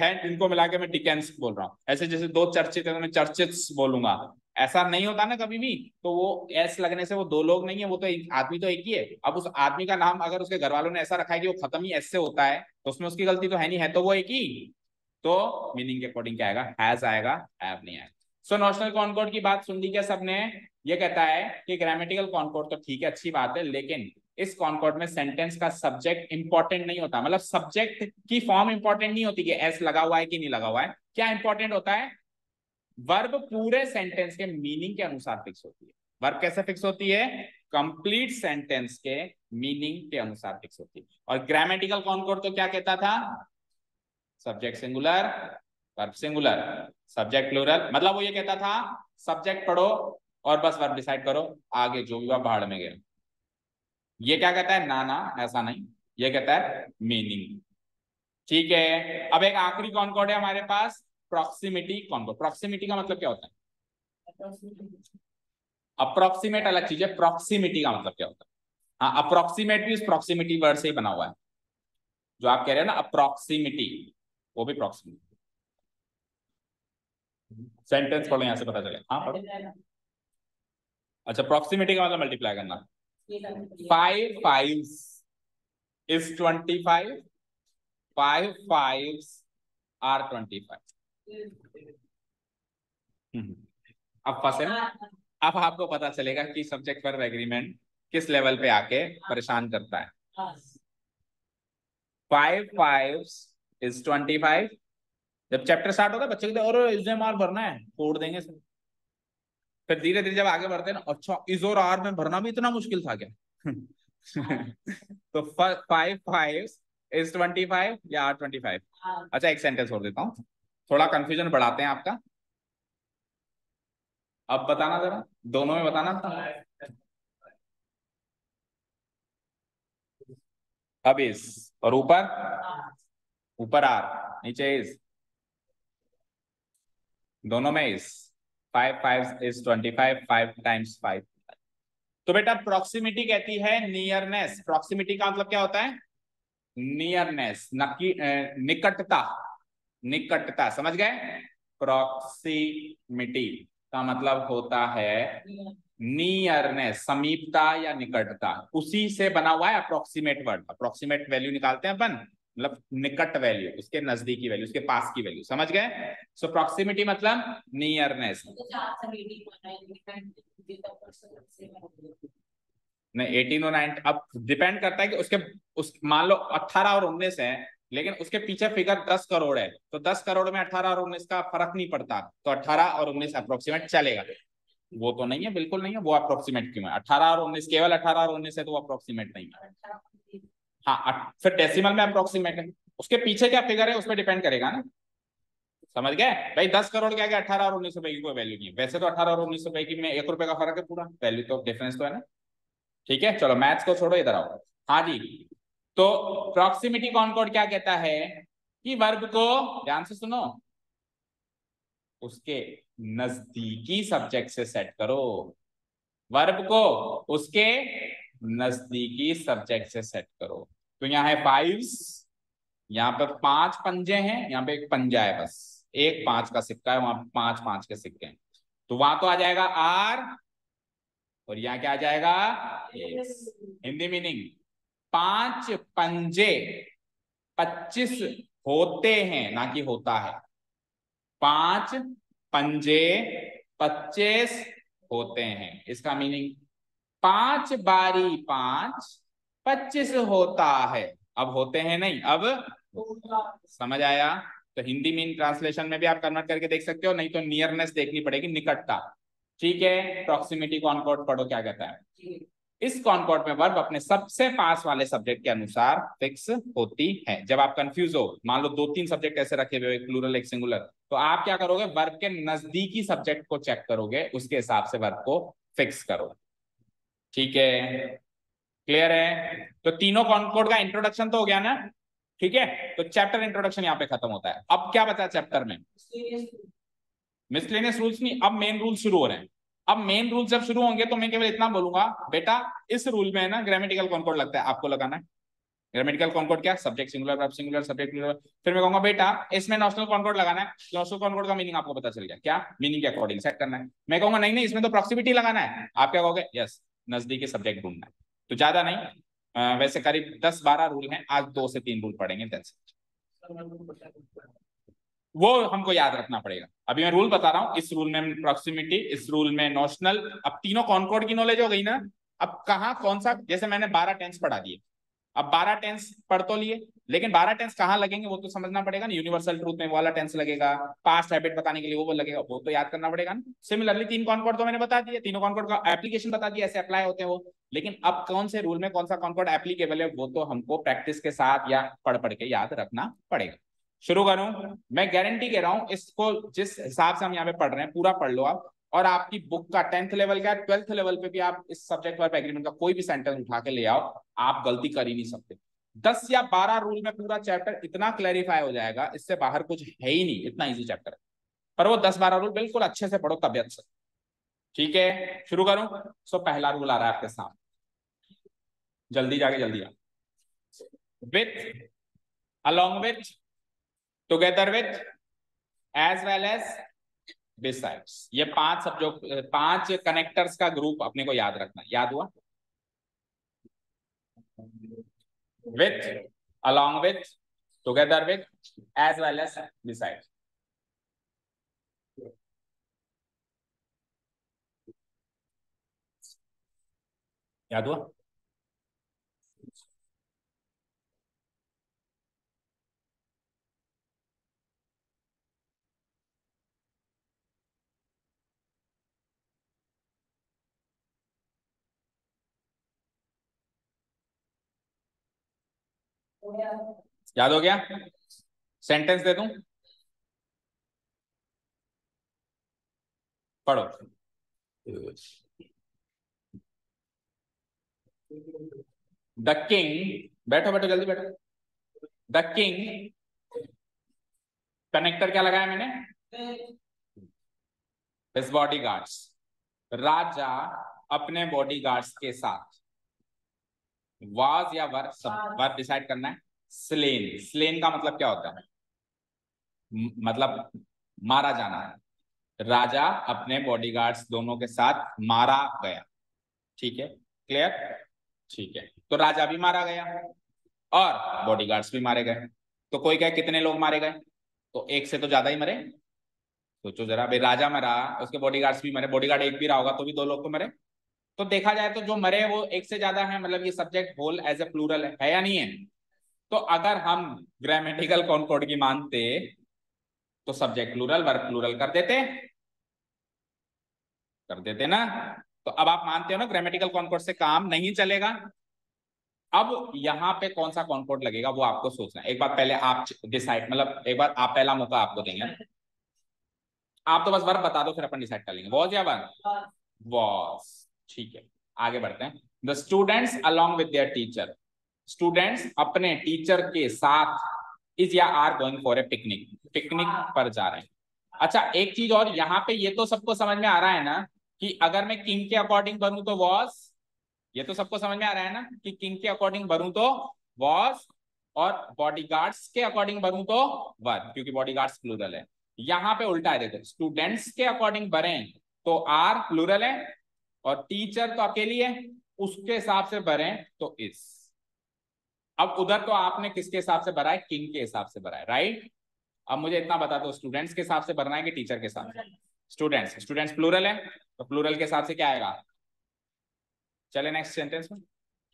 है जिनको मिला के मैं डिकेंस बोल रहा हूँ, ऐसे जैसे दो चर्चित है तो मैं चर्चित बोलूंगा, ऐसा नहीं होता ना कभी भी। तो वो एस लगने से वो दो लोग नहीं है, वो तो एक आदमी तो एक ही है। अब उस आदमी का नाम अगर उसके घर वालों ने ऐसा रखा है कि वो खत्म ही एस से होता है, तो उसमें उसकी गलती तो है नहीं, है तो वो एक ही। तो मीनिंग के अकॉर्डिंग क्या आएगा, हैज आएगा, हैव नहीं आएगा। सो नेशनल कॉन्कॉर्ड की बात सुन ली क्या सबने। ये कहता है कि ग्रामेटिकल कॉन्कॉर्ड तो ठीक है, अच्छी बात है, लेकिन इस कॉन्कॉर्ड में सेंटेंस का सब्जेक्ट इंपॉर्टेंट नहीं होता, मतलब सब्जेक्ट की फॉर्म इंपॉर्टेंट नहीं होती कि एस लगा हुआ है कि नहीं लगा हुआ है। क्या इंपॉर्टेंट होता है, वर्ब पूरे सेंटेंस के मीनिंग के अनुसार फिक्स होती है। वर्ब कैसे फिक्स होती है, कंप्लीट सेंटेंस के मीनिंग के अनुसार फिक्स होती है। और ग्रामेटिकल कॉन्कॉर्ड तो क्या कहता था, subject singular, verb singular, subject plural, मतलब वो ये कहता था सब्जेक्ट पढ़ो और बस वर्ब डिसाइड करो, आगे जो भी हुआ भाड़ में गया। ये क्या कहता है, ना ना ऐसा नहीं, ये कहता है मीनिंग। ठीक है, अब एक आखिरी कॉन्कॉर्ड है हमारे पास, प्रॉक्सिमिटी कॉन्कॉर्ड। प्रॉक्सिमिटी का मतलब क्या होता है, अप्रोक्सीमेट अलग चीज है, प्रॉक्सिमिटी का मतलब क्या होता है। हाँ, अप्रोक्सीमेट भी उस प्रॉक्सिमिटी वर्ड से ही बना हुआ है, जो आप कह रहे हो ना अप्रोक्सीमिटी, वो भी प्रॉक्सिमिटी। सेंटेंस पढ़ो यहां से पता चलेगा, हाँ पढ़ो। अच्छा, प्रॉक्सिमिटी का मतलब मल्टीप्लाई करना, 5 5 is 25, 5 5 are 25। अब फंसे ना, अब आपको पता चलेगा कि सब्जेक्ट वर्ब एग्रीमेंट किस लेवल पे आके परेशान करता है। 5 5 is 25। जब चैप्टर स्टार्ट होता है बच्चे कहते हैं और इसमें मार भरना है, छोड़ देंगे सर। फिर धीरे धीरे जब आगे बढ़ते हैं ना, अच्छा इस और आर में भरना भी इतना मुश्किल था क्या। तो 5 5 is 25 या आर 25। अच्छा एक सेंटेंस और देता हूँ, थोड़ा कंफ्यूजन बढ़ाते हैं आपका। अब बताना जरा, दोनों में बताना था। अब इस, और ऊपर, ऊपर आर, नीचे इस, दोनों में इस। 5 5 इज 25, 5 × 5। तो बेटा प्रॉक्सिमिटी कहती है नियरनेस। प्रॉक्सिमिटी का मतलब क्या होता है? नियरनेस, निकटता। निकटता, समझ गए? प्रॉक्सिमिटी का मतलब होता है नियरनेस, समीपता या निकटता। उसी से बना हुआ है अप्रोक्सीमेट वर्ड। अप्रोक्सीमेट वैल्यू निकालते हैं अपन, मतलब निकट वैल्यू, उसके नजदीकी वैल्यू, उसके पास की वैल्यू, समझ गए? सो प्रॉक्सिमिटी मतलब नियरनेस। नहीं, 18 और 19 अब डिपेंड करता है कि उसके, उस मान लो 18 और 19 है, लेकिन उसके पीछे फिगर 10 करोड़ है, तो 10 करोड़ में 18 और 19 का फर्क नहीं पड़ता, तो 18 और 19 अप्रोक्सीमेट चलेगा। वो तो नहीं है, बिल्कुल नहीं है, वो अप्रोक्सीमेट क्यों है? 18 और 19, केवल 18 और 19 है तो वो अप्रोक्सीमेट नहीं है। हाँ, फिर डेसिमल में अप्रोक्सीमेट है। उसके पीछे क्या फिगर है उस पर डिपेंड करेगा ना। समझ गए भाई? 10 करोड़ क्या, 18 और 19 रुपए की कोई वैल्यू नहीं है। वैसे तो 18 और 19 रुपए की में 1 रुपए का फर्क है, पूरा वैल्यू तो डिफरेंस तो है ना। ठीक है, चलो मैथ्स को छोड़ो, इधर आओ। हाँ जी, तो प्रॉक्सिमिटी कॉनकॉर्ड क्या कहता है कि वर्ब को, ध्यान से सुनो, उसके नजदीकी सब्जेक्ट से सेट करो। वर्ब को उसके नजदीकी सब्जेक्ट से सेट करो। तो यहाँ है 5, यहाँ पे 5 पंजे हैं, यहाँ पे एक पंजा है बस, एक 5 का सिक्का है, वहां 5 5 के सिक्के हैं, तो वहां तो आ जाएगा आर, और यहाँ क्या आ जाएगा? हिंदी मीनिंग, 5 पंजे 25 होते हैं, ना कि होता है। 5 पंजे 25 होते हैं, इसका मीनिंग 5 बारी 5 25 होता है। अब होते हैं नहीं, अब समझ आया? तो हिंदी मीन ट्रांसलेशन में भी आप कन्वर्ट करके देख सकते हो, नहीं तो नियरनेस देखनी पड़ेगी, निकटता। ठीक है, प्रॉक्सिमिटी कॉनकॉर्ड पढ़ो क्या कहता है। इस कॉनकॉर्ड में वर्ब अपने सबसे पास वाले सब्जेक्ट के अनुसार फिक्स होती है। जब आप कंफ्यूज हो, मान लो 2 3 सब्जेक्ट ऐसे रखे हुए, एक प्लूरल एक सिंगुलर, तो आप क्या करोगे? वर्ब के नजदीकी सब्जेक्ट को चेक करोगे, उसके हिसाब से वर्ब को फिक्स करो। ठीक है, क्लियर है? तो तीनों कॉनकॉर्ड का इंट्रोडक्शन तो हो गया ना। ठीक है, तो चैप्टर इंट्रोडक्शन यहाँ पे खत्म होता है। अब क्या बचा चैप्टर में? मिसलेनियस रूल्स नहीं, अब मेन रूल शुरू हो रहे हैं। अब मेन रूल जब शुरू होंगे तो मैं केवल इतना बोलूंगा, बेटा इस रूल में है ना ग्रामेटिकल कॉनकॉर्ड लगता है, आपको लगाना है। ग्रामेटिकल कॉनकॉर्ड क्या? Subject singular, verb singular, subject plural. फिर मैं कहूंगा बेटा इसमें नॉशनल कॉनकॉर्ड लगाना है। नॉशनल कॉनकॉर्ड का मीनिंग आपको पता चल गया, क्या मीनिंग के अकॉर्डिंग सेट करना है। मैं कहूंगा नहीं नहीं, इसमें तो प्रॉक्सिमिटी लगाना है। आप क्या कहोगे? यस, नजदीकी सब्जेक्ट ढूंढना है। तो ज्यादा नहीं, वैसे करीब 10 12 रूल हैं, आज 2 से 3 रूल पढ़ेंगे, वो हमको याद रखना पड़ेगा। अभी मैं रूल बता रहा हूं, इस रूल में प्रॉक्सिमिटी, इस रूल में नोशनल। अब तीनों कॉनकॉर्ड की नॉलेज हो गई ना। अब कहाँ कौन सा, जैसे मैंने 12 टेंस पढ़ा दिए, अब 12 टेंस पढ़ तो लिए, लेकिन 12 टेंस कहाँ लगेंगे वो तो समझना पड़ेगा ना। यूनिवर्सल ट्रूथ में वो वाला टेंस लगेगा, पास्ट हैबिट बताने के लिए वो लगेगा, वो तो याद करना पड़ेगा ना। सिमिलरली 3 कॉनकॉर्ड तो मैंने बता दिए, तीनों कॉनकॉर्ड का एप्लीकेशन बता दिया, ऐसे अप्लाई होते हैं वो। लेकिन अब कौन से रूल में कौन सा कॉनकॉर्ड एप्लीकेबल है, वो तो हमको प्रैक्टिस के साथ या पढ़ पढ़ के याद रखना पड़ेगा। शुरू करूं? मैं गारंटी कह रहा हूं, इसको जिस हिसाब से हम यहाँ पे पढ़ रहे हैं पूरा पढ़ लो आप, और आपकी बुक का 10th लेवल का 12th लेवल पे भी आप इस सब्जेक्ट वर्ब एग्रीमेंट का कोई भी सेंटेंस उठा के ले आओ, आप गलती कर ही नहीं सकते। 10 या 12 रूल में पूरा चैप्टर इतना क्लैरिफाई हो जाएगा, इससे बाहर कुछ है ही नहीं, इतना इजी चैप्टर है। पर वो 10 12 रूल बिल्कुल अच्छे से पढ़ो तबियत से। ठीक है, शुरू करूं? सो पहला रूल आ रहा है आपके सामने, जल्दी जाके जल्दी आ। With, along with, together with, as well as, besides, ये 5 सब जो 5 कनेक्टर्स का ग्रुप अपने को याद रखना। याद हुआ? with, along with, together with, as well as, besides। याद हुआ? याद हो गया? सेंटेंस दे दूं, पढ़ो। द किंग बैठो बैठो जल्दी बैठो। द किंग, कनेक्टर क्या लगाया मैंने, हिज बॉडीगार्ड्स, राजा अपने बॉडीगार्ड्स के साथ, वाज या वर, सब वर डिसाइड करना है। स्लेन, स्लेन का मतलब क्या होता है, मतलब मारा जाना है। राजा अपने बॉडीगार्ड्स दोनों के साथ मारा गया, ठीक है, क्लियर, ठीक है। तो राजा भी मारा गया और बॉडीगार्ड्स भी मारे गए। तो कोई कहे कितने लोग मारे गए, तो एक से तो ज्यादा ही मरे। सोचो जरा, भाई राजा मरा, उसके बॉडीगार्ड्स भी मरे, बॉडीगार्ड एक भी रहा होगा तो भी दो लोग तो मरे। तो देखा जाए तो जो मरे वो एक से ज्यादा है, मतलब ये subject whole as a plural है या नहीं है। तो अगर हम ग्रामेटिकल कॉनकॉर्ड की मानते तो सब्जेक्ट प्लूरल वर्ब प्लूरल कर देते ना। तो अब आप मानते हो ना ग्रामेटिकल कॉनकॉर्ड से काम नहीं चलेगा। अब यहाँ पे कौन सा कॉनकॉर्ड लगेगा वो आपको सोचना है। एक बार पहले आप डिसाइड, मतलब एक बार आप, पहला मौका आपको देंगे। आप तो बस वर्ब बता दो, फिर अपन डिसाइड कर लेंगे, वॉज या वर्ब, वॉज, ठीक है। आगे बढ़ते हैं। The students along with their teacher, students अपने टीचर के साथ इज या are going for a picnic, picnic पर जा रहे हैं। अच्छा एक चीज और, यहाँ पे ये तो सबको समझ में आ रहा है ना कि अगर मैं किंग के अकॉर्डिंग बनूं तो वॉज, ये तो सबको समझ में आ रहा है ना कि किंग के अकॉर्डिंग बनूं तो वॉज, और बॉडीगार्ड्स के अकॉर्डिंग बनूं तो वर, क्योंकि बॉडीगार्ड्स प्लूरल है। यहाँ पे उल्टा है, देखो स्टूडेंट्स के अकॉर्डिंग भरे तो आर प्लूरल है, और टीचर तो अकेली है, उसके हिसाब से भरे तो इस। अब उधर तो आपने किसके हिसाब से भरा है, किंग के हिसाब से भरा है, राइट। अब मुझे इतना बता दो, स्टूडेंट्स के हिसाब से भरना है कि टीचर के हिसाब से, स्टूडेंट्स, स्टूडेंट्स प्लूरल है तो प्लूरल के हिसाब से क्या आएगा। चले नेक्स्ट सेंटेंस में,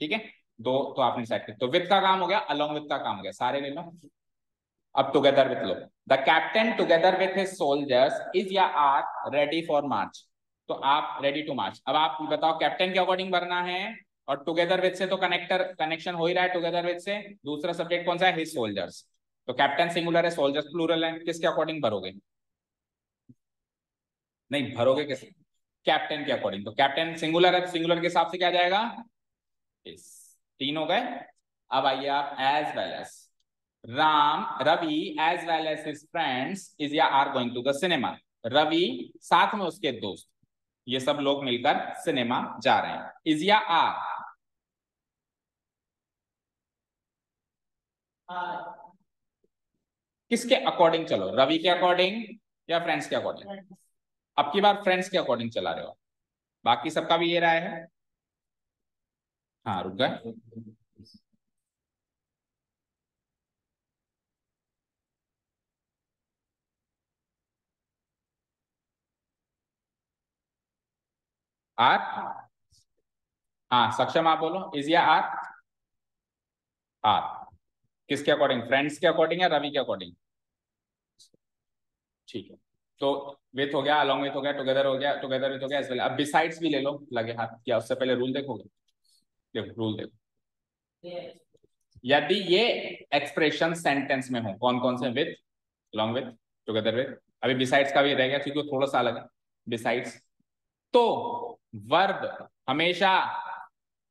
ठीक है। दो तो आपने डिसाइड किया, तो विद का काम हो गया, अलोंग विद का काम हो गया, सारे ले लो। अब together with low, the captain together with his soldiers is या आर रेडी फॉर मार्च। तो आप रेडी टू मार्च। अब आप बताओ कैप्टन के अकॉर्डिंग भरना है, और टुगेदर विथ से तो कनेक्शन हो ही रहा है टुगेदर विथ से। दूसरा सब्जेक्ट कौन सा है, हिज सोल्जर्स। तो कैप्टन सिंगुलर है, सोल्जर्स प्लूरल है, किसके अकॉर्डिंग भरोगे, नहीं भरोगे किस, कैप्टन के अकॉर्डिंग। तो कैप्टन सिंगुलर है, सिंगुलर के हिसाब से क्या जाएगा, इस। तीन हो गए। अब आइए आप, as well as Ram, Ravi as well as his friends is या are going to the cinema. Ravi साथ में उसके दोस्त, ये सब लोग मिलकर सिनेमा जा रहे हैं, इज या आर, किसके अकॉर्डिंग चलो, रवि के अकॉर्डिंग या फ्रेंड्स के अकॉर्डिंग। अब की बार फ्रेंड्स के अकॉर्डिंग चला रहे हो, बाकी सबका भी ये राय है। हाँ रुक गए, आर, हाँ सक्षम आप बोलो, इज या आर, आर, किसके अकॉर्डिंग, फ्रेंड्स के अकॉर्डिंग या रवि के अकॉर्डिंग, ठीक है। तो विथ हो गया, अलॉन्ग विथ हो गया, टुगेदर हो गया, टुगेदर विथ हो गया एज वेल। अब बिसाइड्स भी ले लो लगे हाथ, क्या उससे पहले रूल देखोगे, देखो रूल देखो। यदि ये एक्सप्रेशन सेंटेंस में हो, कौन कौन से, with, along with, together with, अभी बिसाइड्स का भी रह गया क्योंकि वो थोड़ा सा अलग है, बिसाइड्स। तो वर्ब हमेशा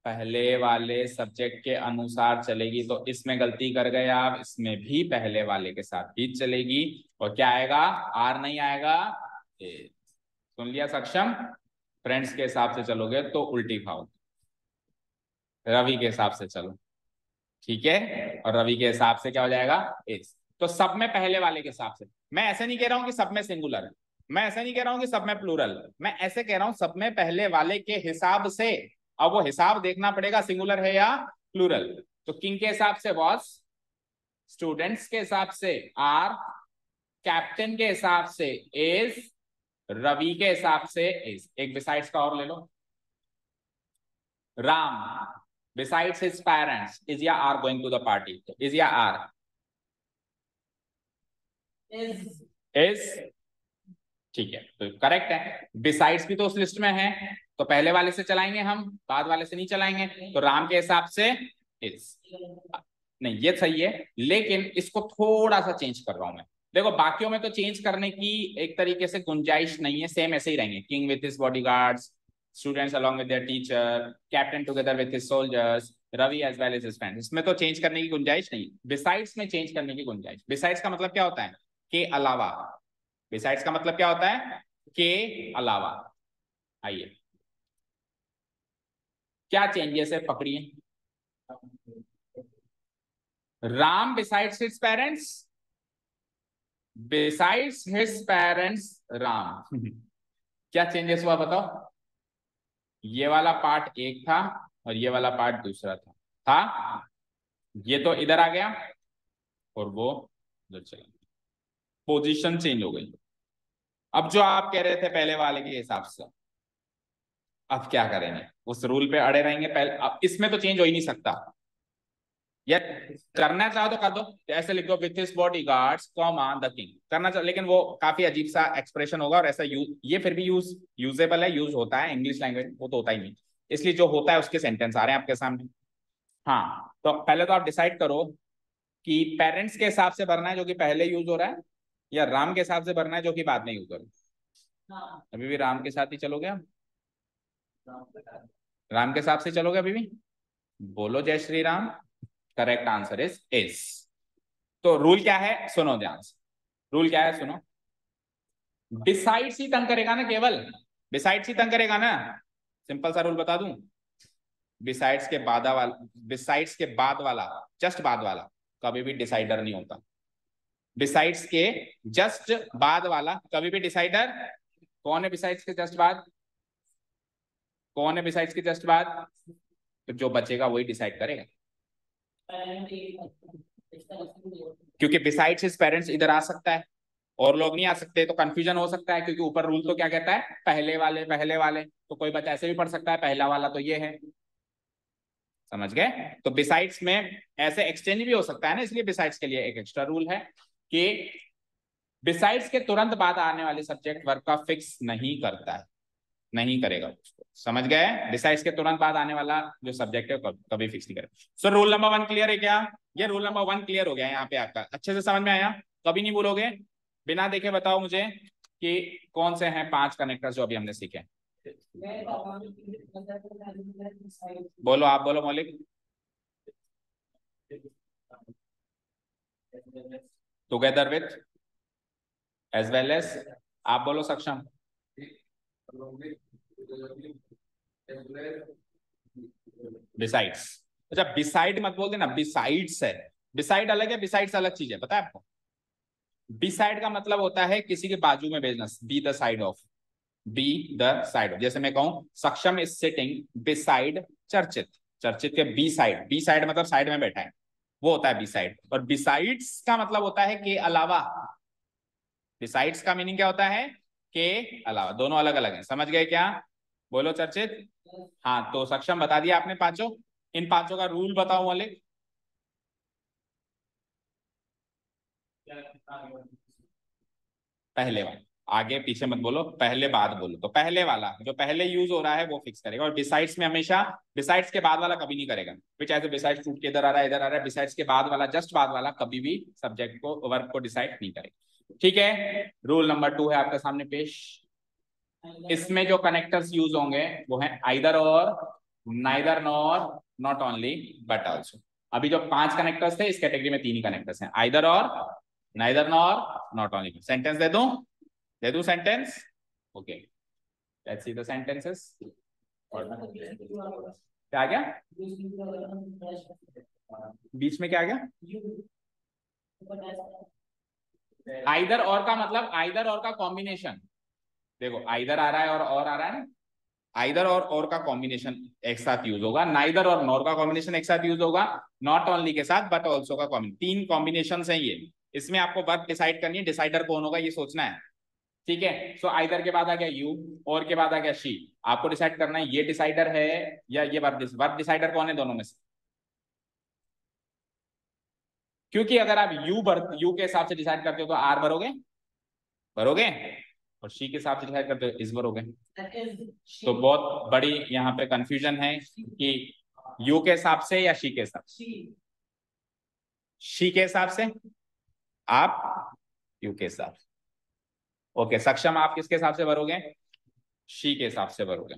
पहले वाले सब्जेक्ट के अनुसार चलेगी, तो इसमें गलती कर गए आप, इसमें भी पहले वाले के साथ ही चलेगी। और क्या आएगा, आर नहीं आएगा, ए। सुन लिया सक्षम। फ्रेंड्स के हिसाब से चलोगे तो उल्टी खाओ, रवि के हिसाब से चलो, ठीक है, और रवि के हिसाब से क्या हो जाएगा, इस। तो सब में पहले वाले के हिसाब से, मैं ऐसे नहीं कह रहा हूं कि सब में सिंगुलर है, मैं ऐसे नहीं कह रहा हूं कि सब में प्लूरल, मैं ऐसे कह रहा हूं सब में पहले वाले के हिसाब से। अब वो हिसाब देखना पड़ेगा सिंगुलर है या प्लूरल। तो किंग के हिसाब से वॉज, स्टूडेंट्स के हिसाब से आर, कैप्टन के हिसाब से इज, रवि के हिसाब से इज। एक बिसाइड्स का और ले लो, Ram besides his parents is या are going to the party, तो is या are, is, ठीक है, तो करेक्ट है। besides भी तो उस लिस्ट में है, तो पहले वाले से चलाएंगे हम, बाद वाले से नहीं चलाएंगे। तो राम के हिसाब से is, नहीं ये सही है, लेकिन इसको थोड़ा सा चेंज कर रहा हूं मैं। देखो बाकियों में तो चेंज करने की एक तरीके से गुंजाइश नहीं है, सेम ऐसे ही रहेंगे, king with his bodyguards, students along with their teacher, captain together with his soldiers, Ravi as well as his friends। इसमें तो चेंज करने की गुंजाइश नहीं, बिसाइड्स में चेंज करने की गुंजाइश। बिसाइड्स का मतलब क्या होता है? के अलावा। बिसाइड्स का मतलब क्या होता है? के अलावा। आइए, क्या चेंजेस है पकड़िए। Ram besides his parents, besides his parents Ram. क्या चेंजेस हुआ बताओ? ये वाला पार्ट एक था और ये वाला पार्ट दूसरा था। ये तो इधर आ गया और वो उधर चला गया, पोजीशन चेंज हो गई। अब जो आप कह रहे थे पहले वाले के हिसाब से, अब क्या करेंगे? उस रूल पे अड़े रहेंगे पहले? अब इसमें तो चेंज हो ही नहीं सकता, या करना चाहो तो कर दो, ऐसे लिख दो with his bodyguards comma the king, करना चाहो, लेकिन वो काफी अजीब सा एक्सप्रेशन होगा और ऐसा ये फिर भी यूजेबल है, यूज होता है इंग्लिश लैंग्वेज, वो तो होता ही नहीं, इसलिए जो होता है उसके सेंटेंस आ रहे हैं आपके सामने। हाँ, तो पहले तो आप डिसाइड करो कि पेरेंट्स के हिसाब से भरना है जो कि पहले यूज हो रहा है, या राम के हिसाब से भरना है जो कि बाद में यूज हो रहा है। अभी भी राम के साथ ही चलोगे आप? राम के हिसाब से चलोगे अभी भी? बोलो जय Shri Ram. Correct answer is. तो रूल क्या है सुनो ध्यान से, रूल क्या है सुनो। बिसाइड्स ही तंग करेगा ना, केवल बिसाइड्स ही तंग करेगा ना। सिंपल सा रूल बता दूं, बिसाइड्स के बाद वाला, जस्ट बाद वाला कभी भी डिसाइडर नहीं होता। बिसाइड्स के जस्ट बाद वाला कभी भी डिसाइडर। कौन है बिसाइड्स के जस्ट बाद? कौन है बिसाइड्स के जस्ट बाद? तो जो बचेगा वही डिसाइड करेगा, क्योंकि बिसाइड्स हिज पेरेंट्स इधर आ सकता है और लोग नहीं आ सकते, तो कंफ्यूजन हो सकता है, क्योंकि ऊपर रूल तो क्या कहता है? पहले वाले पहले वाले, तो कोई बच्चा ऐसे भी पढ़ सकता है पहला वाला तो ये है। समझ गए? तो बिसाइड्स में ऐसे एक्सचेंज भी हो सकता है ना, इसलिए बिसाइड्स के लिए एक एक्स्ट्रा रूल है कि बिसाइड्स के तुरंत बाद आने वाले सब्जेक्ट वर्ब का फिक्स नहीं करता है, नहीं करेगा उसको। समझ गए? बिसाइड्स के तुरंत बाद आने वाला जो सब्जेक्ट है कभी फिक्स नहीं करेगा। सो रूल नंबर 1 क्लियर है क्या? ये रूल नंबर 1 क्लियर हो गया यहाँ पे आपका, अच्छे से समझ में आया? कभी नहीं भूलोगे? बिना देखे बताओ मुझे कि कौन से हैं 5 कनेक्टर्स जो अभी हमने सीखे। बोलो, आप बोलो Maulik. Together with, as well as, आप बोलो सक्षम। बिसाइड्स। अच्छा, बिसाइड मत बोल देना, बिसाइड्स है। बिसाइड अलग है, बिसाइड्स अलग चीज है, पता है आपको? बिसाइड का मतलब होता है किसी के बाजू में भेजना, be the side of, be the side of. जैसे मैं कहूं सक्षम इज सिटिंग बिसाइड चर्चित, चर्चित के बी साइड, बी साइड मतलब साइड में बैठा है, वो होता है बी साइड। और बिसाइड्स का मतलब होता है के अलावा। बिसाइड्स का मीनिंग क्या होता है? के अलावा। दोनों अलग अलग है, समझ गए क्या? बोलो चर्चित। हाँ, तो सक्षम बता दिया आपने पांचों। इन पांचों का रूल बताओ वाले। पहले वाला, आगे पीछे मत बोलो, पहले बाद बोलो। तो पहले वाला जो पहले यूज हो रहा है वो फिक्स करेगा, और बिसाइड्स में हमेशा बिसाइड्स के बाद वाला कभी नहीं करेगा। फिर चाहे तो बिसाइड्स टूट के इधर आ रहा है इधर आ रहा है, बिसाइड्स के बाद वाला, जस्ट बाद वाला कभी भी सब्जेक्ट को, वर्ब को डिसाइड नहीं करेगा। ठीक है, रूल नंबर 2 है आपके सामने पेश। इसमें जो कनेक्टर्स यूज होंगे वो है आइदर और, neither nor, not only but also. अभी जो 5 कनेक्टर्स थे इस कैटेगरी में 3 ही कनेक्टर्स हैं, आइदर और, neither nor, not only. Sentence दे दूं? दे दूं sentence? Okay, let's see the sentences. क्या आ गया बीच में? क्या आ गया? आइदर और का मतलब आइदर और का कॉम्बिनेशन। देखो आइदर आ रहा है और आ रहा है ना, आइदर और का कॉम्बिनेशन एक साथ यूज होगा, नाइदर और नॉर का कॉम्बिनेशन एक साथ यूज होगा, नॉट ओनली के साथ बट ऑल्सो का कॉम्बिनेशन। 3 कॉम्बिनेशन है ये। इसमें आपको वर्ब डिसाइड करनी है, डिसाइडर कौन होगा ये सोचना है। ठीक है, सो आइदर के बाद आ गया यू, और के बाद आ गया शी। आपको डिसाइड करना है ये डिसाइडर है या ये वर्ब डिसाइडर कौन है दोनों में से। क्योंकि अगर आप यू के हिसाब से डिसाइड करते हो तो आर भरोगे, भरोगे, और शी के हिसाब से डिसाइड करते हो इस भरोगे। तो बहुत बड़ी यहाँ पे कंफ्यूजन है कि यू के हिसाब से या शी के हिसाब से। शी के हिसाब से, आप यू के हिसाब से। ओके, सक्षम आप किसके हिसाब से भरोगे? शी के हिसाब से भरोगे।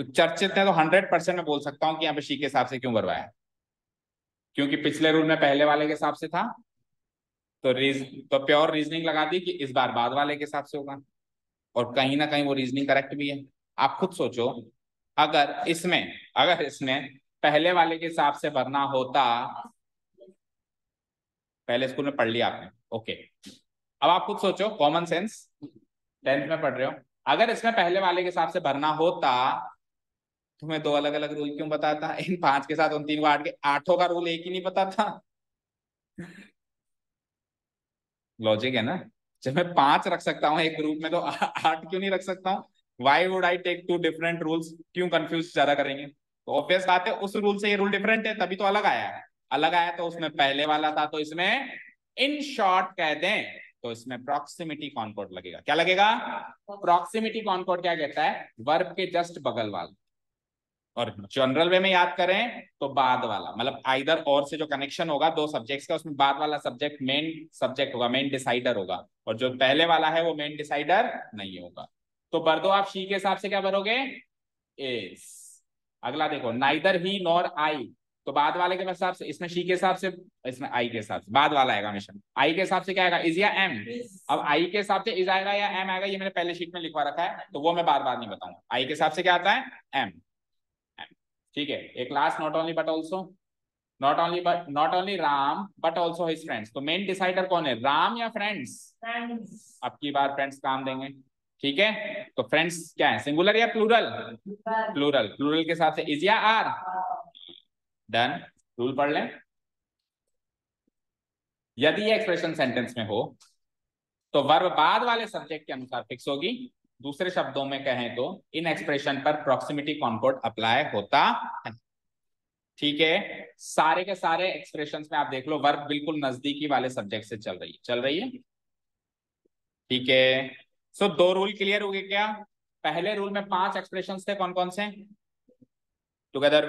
तो चर्चित है तो 100% मैं बोल सकता हूं कि यहाँ पे शी के हिसाब से क्यों भरवाया, क्योंकि पिछले रूल में पहले वाले के हिसाब से था, तो प्योर रीजनिंग लगा दी कि इस बार बाद वाले के हिसाब से होगा, और कहीं ना कहीं वो रीजनिंग करेक्ट भी है। आप खुद सोचो, अगर इसमें पहले वाले के हिसाब से भरना होता, पहले स्कूल में पढ़ लिया आपने, ओके, अब आप खुद सोचो, कॉमन सेंस, 10th में पढ़ रहे हो, अगर इसमें पहले वाले के हिसाब से भरना होता, तुम्हें दो अलग अलग रूल क्यों बताता? इन 5 के साथ उन 3 को 8 के 8 का रूल एक ही नहीं पता था? लॉजिक है ना। जब मैं 5 रख सकता हूँ एक ग्रुप में, तो 8 क्यों नहीं रख सकता हूँ? Why would I take 2 different rules? क्यों कंफ्यूज ज्यादा करेंगे? तो ऑब्वियस बात है, उस रूल से ये रूल डिफरेंट है, तभी तो अलग आया है। अलग आया तो उसमें पहले वाला था, तो इसमें इन शॉर्ट कह दें तो इसमें प्रॉक्सिमिटी कॉनकॉर्ड लगेगा। क्या लगेगा? प्रॉक्सिमिटी कॉनकॉर्ड क्या कहता है? वर्ब के जस्ट बगल वाला। और जनरल वे में याद करें तो बाद वाला, मतलब आइदर और से जो कनेक्शन होगा दो सब्जेक्ट्स का, उसमें बाद वाला सब्जेक्ट मेन सब्जेक्ट होगा, मेन डिसाइडर होगा, और जो पहले वाला है वो मेन डिसाइडर नहीं होगा। तो भर दो आप शी के हिसाब से, क्या भरोगे? इज। अगला देखो, नाइदर ही नॉर आई, तो बाद वाले के हिसाब से, इसमें शी के हिसाब से, इसमें आई के हिसाब से, बाद वाला आएगा हमेशा। आई के हिसाब से क्या आएगा? इज या एम। अब आई के हिसाब से इज आएगा या एम आएगा, ये मैंने पहले शीट में लिखवा रखा है, तो वो मैं बार बार नहीं बताऊंगा। आई के हिसाब से क्या आता है? एम। ठीक है। एक class not only but also, not only Ram but also his friends, तो मेन डिसाइडर कौन है, राम या फ्रेंड्स? फ्रेंड्स। अब की बार फ्रेंड्स काम देंगे। ठीक है, तो फ्रेंड्स क्या है, सिंगुलर या प्लूरल? प्लूरल। प्लूरल के साथ इज या आर? डन। रूल पढ़ लें। यदि ये एक्सप्रेशन सेंटेंस में हो तो वर्ब बाद वाले सब्जेक्ट के अनुसार फिक्स होगी। दूसरे शब्दों में कहें तो इन एक्सप्रेशन पर प्रॉक्सिमिटी कॉनकॉर्ड अप्लाई होता है। ठीक है, सारे के सारे एक्सप्रेशंस में आप देख लो, वर्ब बिल्कुल नजदीकी वाले सब्जेक्ट से चल रही है। ठीक है, सो 2 रूल क्लियर हो गए क्या? पहले रूल में 5 एक्सप्रेशंस थे, कौन कौन से? Together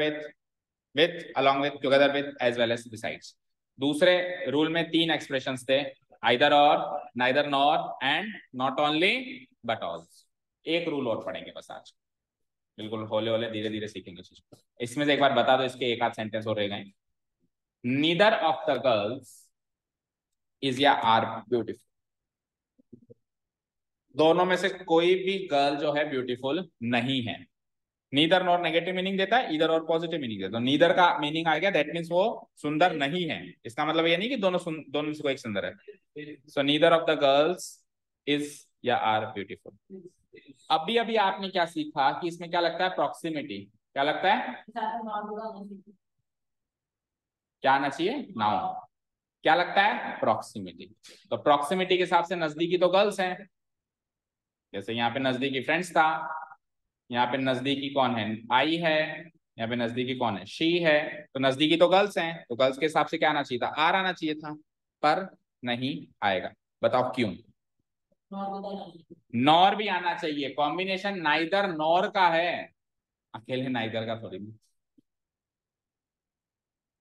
with, along with, together with, as well as besides. दूसरे रूल में 3 एक्सप्रेशंस थे, आइदर और, neither nor, and not only but also. एक रूल और पढ़ेंगे बस आज, बिल्कुल होले होले धीरे धीरे सीखेंगे चीज। इसमें से एक बार बता दो, इसके एक आध सेंटेंस और रह गए। Neither of the girls is या आर ब्यूटीफुल, दोनों में से कोई भी गर्ल जो है ब्यूटीफुल नहीं है। नीदर नॉर नेगेटिव मीनिंग देता है, इधर और पॉजिटिव मीनिंग देता है, तो नीदर का मीनिंग आ गया, दैट मीन्स वो सुंदर नहीं है। इसका मतलब ये नहीं कि दोनों में से कोई एक सुंदर है। So neither of the girls is या आर ब्यूटीफुल। अभी अभी आपने क्या सीखा कि इसमें क्या लगता है? प्रॉक्सिमिटी। क्या लगता है? क्या आना चाहिए? नाउन। क्या लगता है? प्रॉक्सिमिटी। तो प्रॉक्सिमिटी के हिसाब से नजदीकी तो गर्ल्स हैं, जैसे यहाँ पे नजदीकी फ्रेंड्स था, यहाँ पे नजदीकी कौन है? आई है, यहाँ पे नजदीकी कौन है? शी है, तो नजदीकी तो गर्ल्स हैं, तो गर्ल्स के हिसाब से क्या आना चाहिए था? आर आना चाहिए था, पर नहीं आएगा। बताओ क्यों? नॉर भी आना चाहिए, कॉम्बिनेशन नाइदर नॉर का है, अकेले नाइदर का थोड़ी।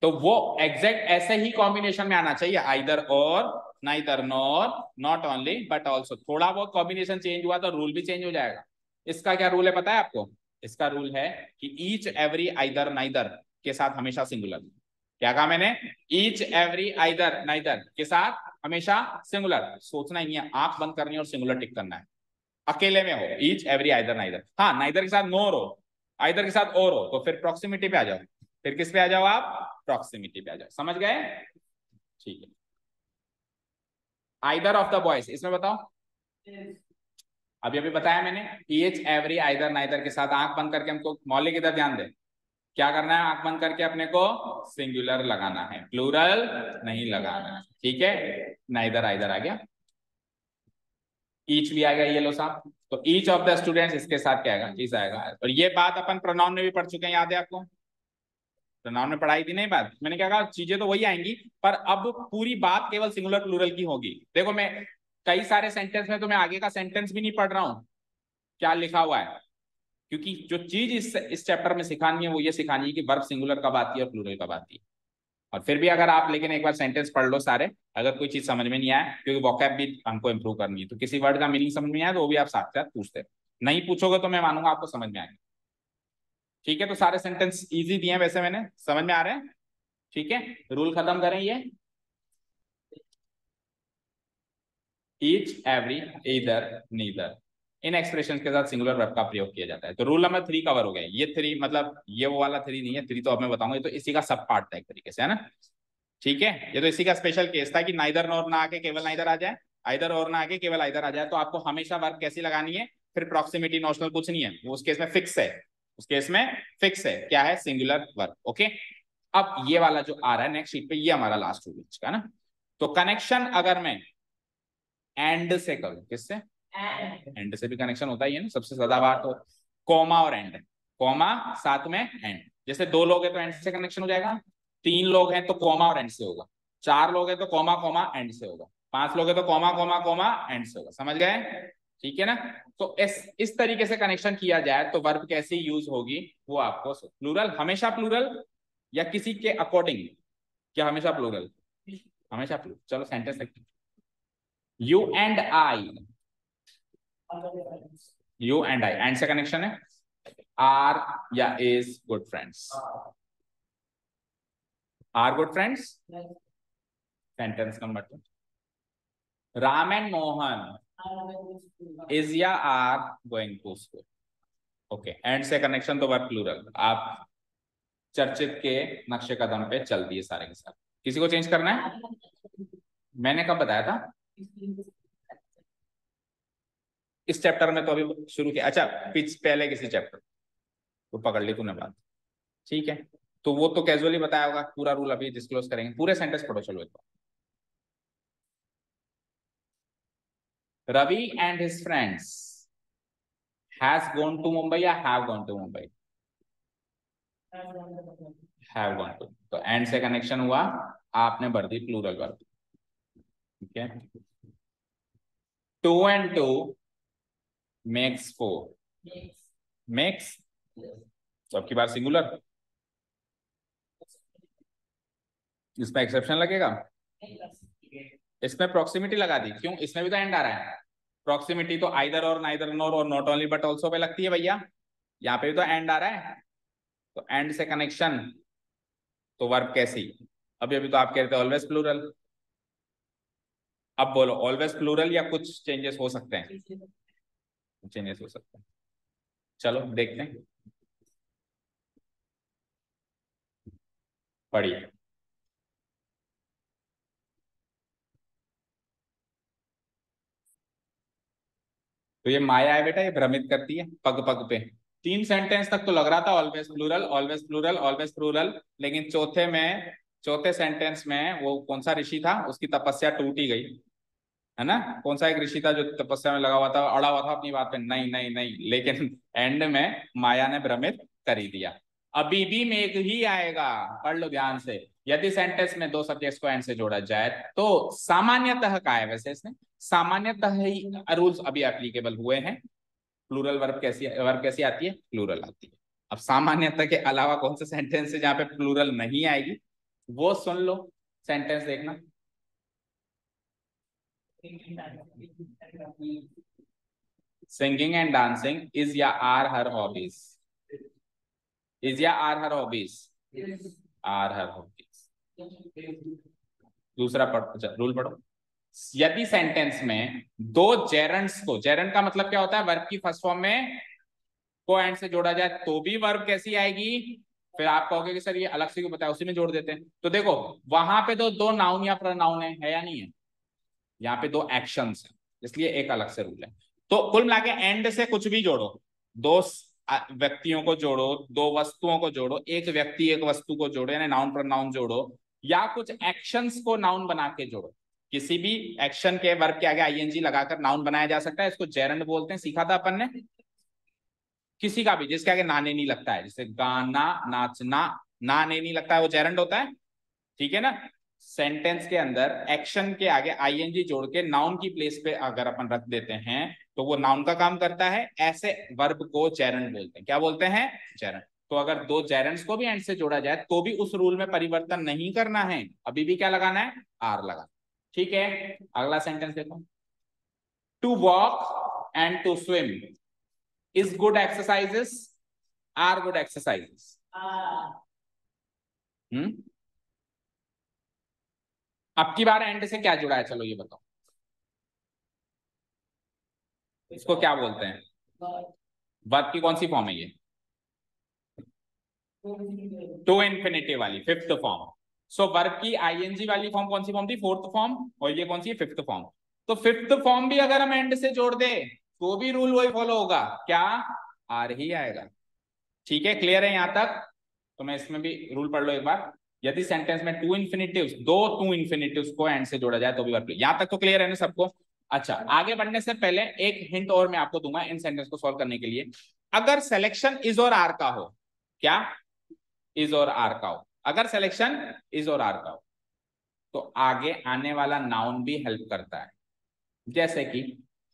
तो वो एग्जैक्ट ऐसे ही कॉम्बिनेशन में आना चाहिए, आइदर और, neither nor, not only but also. थोड़ा बहुत कॉम्बिनेशन चेंज हुआ तो रूल भी चेंज हो जाएगा। इसका क्या रूल है पता है आपको? इसका रूल है कि ईच एवरी आइदर नाइदर के साथ हमेशा सिंगुलर। क्या कहा मैंने? ईच एवरी आइदर नाइदर के साथ हमेशा सिंगुलर। सोचना ही नहीं है, आंख बंद करनी है और सिंगुलर टिक करना है। अकेले में हो ईच एवरी आइदर नाइदर, हाँ नाइदर के साथ नोर हो, आइदर के साथ और हो, तो फिर प्रॉक्सिमिटी पे आ जाओ। फिर किस पे आ जाओ आप? प्रॉक्सिमिटी पे आ जाओ। समझ गए? ठीक है। आइदर ऑफ द बॉयज, इसमें बताओ। अभी अभी बताया मैंने, ईच एवरी आइदर नाइदर के साथ आंख बंद करके हमको मौलिक इधर ध्यान दे, क्या करना है? आंख बंद करके अपने को सिंगुलर लगाना है, प्लूरल नहीं लगाना है। ठीक है, नाइदर आइदर आ गया, ईच भी आ गया, ये लो साहब, तो ईच ऑफ द स्टूडेंट्स इसके साथ क्या आएगा? इज आएगा। और ये बात अपन प्रोनाउन में भी पढ़ चुके हैं, याद है आपको? प्रोनाउन में पढ़ाई थी नहीं बात, मैंने क्या कहा, चीजें तो वही आएंगी, पर अब पूरी बात केवल सिंगुलर प्लूरल की होगी। देखो मैं कई सारे सेंटेंस में तो मैं आगे का सेंटेंस भी नहीं पढ़ रहा हूं क्या लिखा हुआ है, क्योंकि जो चीज इस चैप्टर में सिखानी है वो ये सिखानी है कि वर्ब सिंगुलर कब आती है और प्लूरल कब आती है। और फिर भी अगर आप लेकिन एक बार सेंटेंस पढ़ लो सारे, अगर कोई चीज समझ में नहीं आया, क्योंकि वोकैब भी हमको इंप्रूव करनी है, तो किसी वर्ड का मीनिंग समझ में आया तो वो भी आप साथ साथ पूछते, नहीं पूछोगे तो मैं मानूंगा आपको समझ में आएगा। ठीक है, तो सारे सेंटेंस इजी दिए हैं वैसे मैंने, समझ में आ रहे हैं? ठीक है, रूल खत्म करें ये, ईच, एवरी, ईदर, नीदर, इन एक्सप्रेशन के साथ सिंगुलर वर्ब का प्रयोग किया जाता है। तो रूल नंबर 3 कवर हो गया। ये 3 मतलब ये वो वाला 3 नहीं है, 3 तो अब मैं बताऊंगा, ये तो इसी का सब पार्ट था एक तरीके से, है ना? ठीक है, ये तो इसी का स्पेशल केस था कि नाइदर नॉर ना आके केवल नाइदर आ जाए, आइदर और ना आके केवल आइदर आ जाए। तो आपको हमेशा वर्ब कैसी लगानी है, फिर प्रॉक्सिमिटी नोशनल कुछ नहीं है, वो उस केस में फिक्स है, उस केस में फिक्स है, क्या है, सिंगुलर वर्ब। ओके, अब ये वाला जो आ रहा है नेक्स्ट शीट पे, ये हमारा लास्ट रूल का ना। तो कनेक्शन अगर मैं एंड से करूं, किससे? एंड से भी कनेक्शन होता ही है ना, सबसे ज्यादा बात तो कॉमा और एंड, कॉमा साथ में एंड। जैसे 2 लोग हैं तो एंड से कनेक्शन हो जाएगा, 3 लोग हैं तो कॉमा और एंड से होगा, 4 लोग हैं तो कॉमा कॉमा एंड से होगा, 5 लोग हैं तो कॉमा कॉमा कॉमा एंड से होगा। समझ गए? ठीक है ना? तो इस तरीके से कनेक्शन किया जाए तो वर्ब कैसी यूज होगी वो आपको, प्लूरल, हमेशा प्लूरल या किसी के अकॉर्डिंग, क्या हमेशा प्लूरल? हमेशा प्लूरल। चलो सेंटेंस लिखते, you and I, you and I, and से कनेक्शन है, आर या is good friends, are good friends. Sentence number 2, Ram and Mohan is या are going to school. Okay, and से कनेक्शन तो वर्ब प्लूरल, आप चर्चित के नक्शे कदम पे चल दिए सारे के साथ। किसी को चेंज करना है? मैंने कब बताया था? इस चैप्टर में तो अभी शुरू किया। अच्छा, पिच पहले किसी चैप्टर तो पकड़ ली तूने बात, ठीक है, तो वो तो कैजुअली बताया होगा, पूरा रूल अभी डिस्क्लोज करेंगे। पूरे सेंटेंस पढ़ो चलो एक बार। Ravi and his friends has gone to Mumbai या have gone to Mumbai? Have gone to, तो एंड से कनेक्शन हुआ, आपने भर दी प्लूरल वर्ब। ठीक है, 2 and 2 मेक्स 4, मेक्स, तो अब की बार सिंगुलर, इसमें एक्सेप्शन लगेगा, इसमें प्रॉक्सिमिटी लगा दी, क्यों? इसमें भी तो एंड आ रहा है। प्रॉक्सिमिटी तो आइदर और नाइदर नॉर और नॉट ओनली बट ऑल्सो पे लगती है भैया, यहाँ पे भी तो एंड आ रहा है, तो एंड से कनेक्शन, तो वर्ब कैसी? अभी अभी तो आप कह रहे थे ऑलवेज प्लूरल, अब बोलो ऑलवेज प्लूरल या कुछ चेंजेस हो सकते हैं? चेंजेस हो सकते हैं, चलो देखते हैं, पढ़िए। तो ये माया है बेटा, ये भ्रमित करती है पग पग पे। 3 सेंटेंस तक तो लग रहा था always plural always plural always plural, लेकिन चौथे सेंटेंस में वो कौन सा ऋषि था, उसकी तपस्या टूट ही गई, है ना? कौन सा एक ऋषि था जो तपस्या में लगा हुआ था, अड़ा हुआ था अपनी बात पे, नहीं नहीं नहीं, लेकिन एंड में माया ने भ्रमित कर ही दिया। अभी भी मेघ ही आएगा, पढ़ लो ध्यान से। यदि सेंटेंस में 2 सब्जेक्ट्स को एंड से जोड़ा जाए तो सामान्यतः का है, वैसे इसने सामान्यतः ही रूल्स अभी एप्लीकेबल हुए हैं। प्लूरल वर्ब कैसी आती है? प्लूरल आती है। अब सामान्यतः के अलावा कौन से सेंटेंस है जहां पे प्लूरल नहीं आएगी, वो सुन लो, सेंटेंस देखना। सिंगिंग एंड डांसिंग इज या आर हर हॉबीज, इज या are her hobbies, are her hobbies. दूसरा पढ़ो, अच्छा रूल पढ़ो। यदि सेंटेंस में 2 जेरंड्स को, जेरंड का मतलब क्या होता है, वर्ब की फर्स्ट फॉर्म में को एंड से जोड़ा जाए तो भी वर्ब कैसी आएगी? फिर आप कहोगे कि सर ये अलग से क्यों बताया, उसी में जोड़ देते हैं। तो देखो वहां पे तो 2 नाउन या प्रोनाउन है या नहीं है, यहाँ पे 2 एक्शंस है, इसलिए एक अलग से रूल है। तो कुल मिला के एंड से कुछ भी जोड़ो, 2 व्यक्तियों को जोड़ो, 2 वस्तुओं को जोड़ो, एक व्यक्ति एक वस्तु को जोड़ो, यानी नाउन प्रोनाउन जोड़ो, या कुछ एक्शंस को नाउन बना के जोड़ो। किसी भी एक्शन के वर्ब के आगे आईएनजी लगाकर नाउन बनाया जा सकता है, इसको जेरंड बोलते हैं, सीखा था अपन ने। किसी का भी जिसके आगे नाने नहीं लगता है, जैसे गाना, नाचना, नाने नहीं लगता है, वो जेरंड होता है। ठीक है ना? सेंटेंस के अंदर एक्शन के आगे आईएनजी जोड़ के नाउन की प्लेस पे अगर अपन रख देते हैं तो वो नाउन का काम करता है। ऐसे वर्ब को जेरंड बोलते हैं। क्या बोलते हैं? जेरंड। तो अगर 2 जेरंड्स को भी एंड से जोड़ा जाए तो भी उस रूल में परिवर्तन नहीं करना है, अभी भी क्या लगाना है? आर लगाना। ठीक है, अगला सेंटेंस देखो। To walk and to swim is good exercises, are good exercises. अब की बार एंड से क्या जुड़ा है, चलो ये बताओ, इसको क्या बोलते हैं? वर्ब की कौन सी फॉर्म है ये? टू इन्फिनिटिव वाली फिफ्थ फॉर्म। सो वर्ब की आईएनजी वाली फॉर्म कौन सी फॉर्म थी? Fourth form. और ये कौन सी है? Fifth form. तो फिफ्थ फॉर्म भी अगर हम एंड से जोड़ दे तो भी रूल वही फॉलो होगा, क्या? आर ही आएगा। ठीक है, क्लियर है यहां तक? तो मैं इसमें भी रूल पढ़ लो एक बार। यदि सेंटेंस में टू इन्फिनिटिव्स, दो टू इन्फिनिटिव्स को एंड से जोड़ा जाए तो भी वर्ब। यहां तक तो क्लियर है ना सबको? अच्छा, आगे बढ़ने से पहले एक हिंट और मैं आपको दूंगा इन सेंटेंस को सॉल्व करने के लिए। अगर सिलेक्शन इज और आर का हो, क्या? इज और आर का हो, अगर सिलेक्शन इज और आर का हो तो आगे आने वाला नाउन भी हेल्प करता है, जैसे कि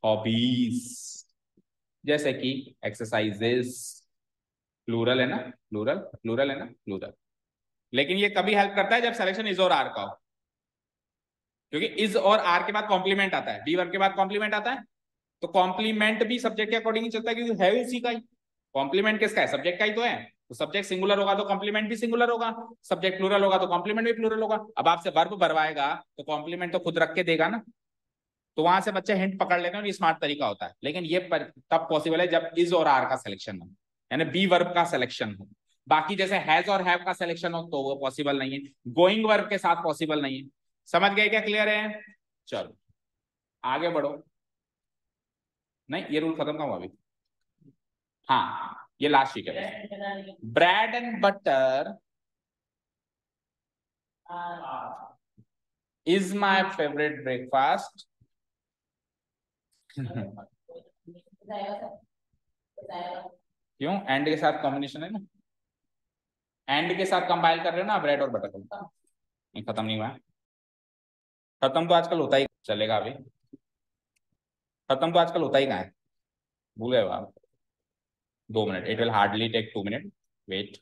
हॉबीज, जैसे कि एक्सरसाइजेस। प्लूरल है ना, प्लूरल, प्लूरल है ना, प्लूरल। लेकिन ये कभी हेल्प करता है जब सिलेक्शन इज और आर का हो, क्योंकि इज और आर के बाद कॉम्प्लीमेंट आता है, बी वर्ब के बाद कॉम्प्लीमेंट आता है। तो कॉम्प्लीमेंट भी सब्जेक्ट के अकॉर्डिंग ही चलता है, क्योंकि है उसी का ही। कॉम्प्लीमेंट किसका है? सब्जेक्ट का ही तो है। तो सब्जेक्ट सिंगुलर होगा तो कॉम्प्लीमेंट भी सिंगुलर होगा, सब्जेक्ट प्लूरल होगा तो कॉम्प्लीमेंट भी प्लूरल होगा। अब आपसे वर्ब भरवाएगा तो कॉम्प्लीमेंट तो खुद रख के देगा ना। तो वहां से बच्चे हिंट पकड़ लेते हैं, ये स्मार्ट तरीका होता है। लेकिन ये तब पॉसिबल है जब इज और आर का सिलेक्शन हो, यानी बी वर्ब का सिलेक्शन हो। बाकी जैसे हैज और हैव का सिलेक्शन हो तो वो पॉसिबल नहीं है, गोइंग वर्ब के साथ पॉसिबल नहीं है। समझ गए क्या? क्लियर है? चलो आगे बढ़ो। नहीं, ये रूल खत्म का हुआ अभी। हाँ, ये लास्ट वीक है। Bread and butter is my favourite breakfast. क्यों? एंड के साथ कॉम्बिनेशन है ना, एंड के साथ कंपाइल कर रहे हो ना ब्रेड और बटर को। नहीं, खत्म नहीं हुआ है। खत्म तो आजकल होता ही चलेगा अभी। खत्म तो आजकल होता ही कहाँ है, भूल गए हो आप? 2 minute, it will hardly take 2 minute, wait.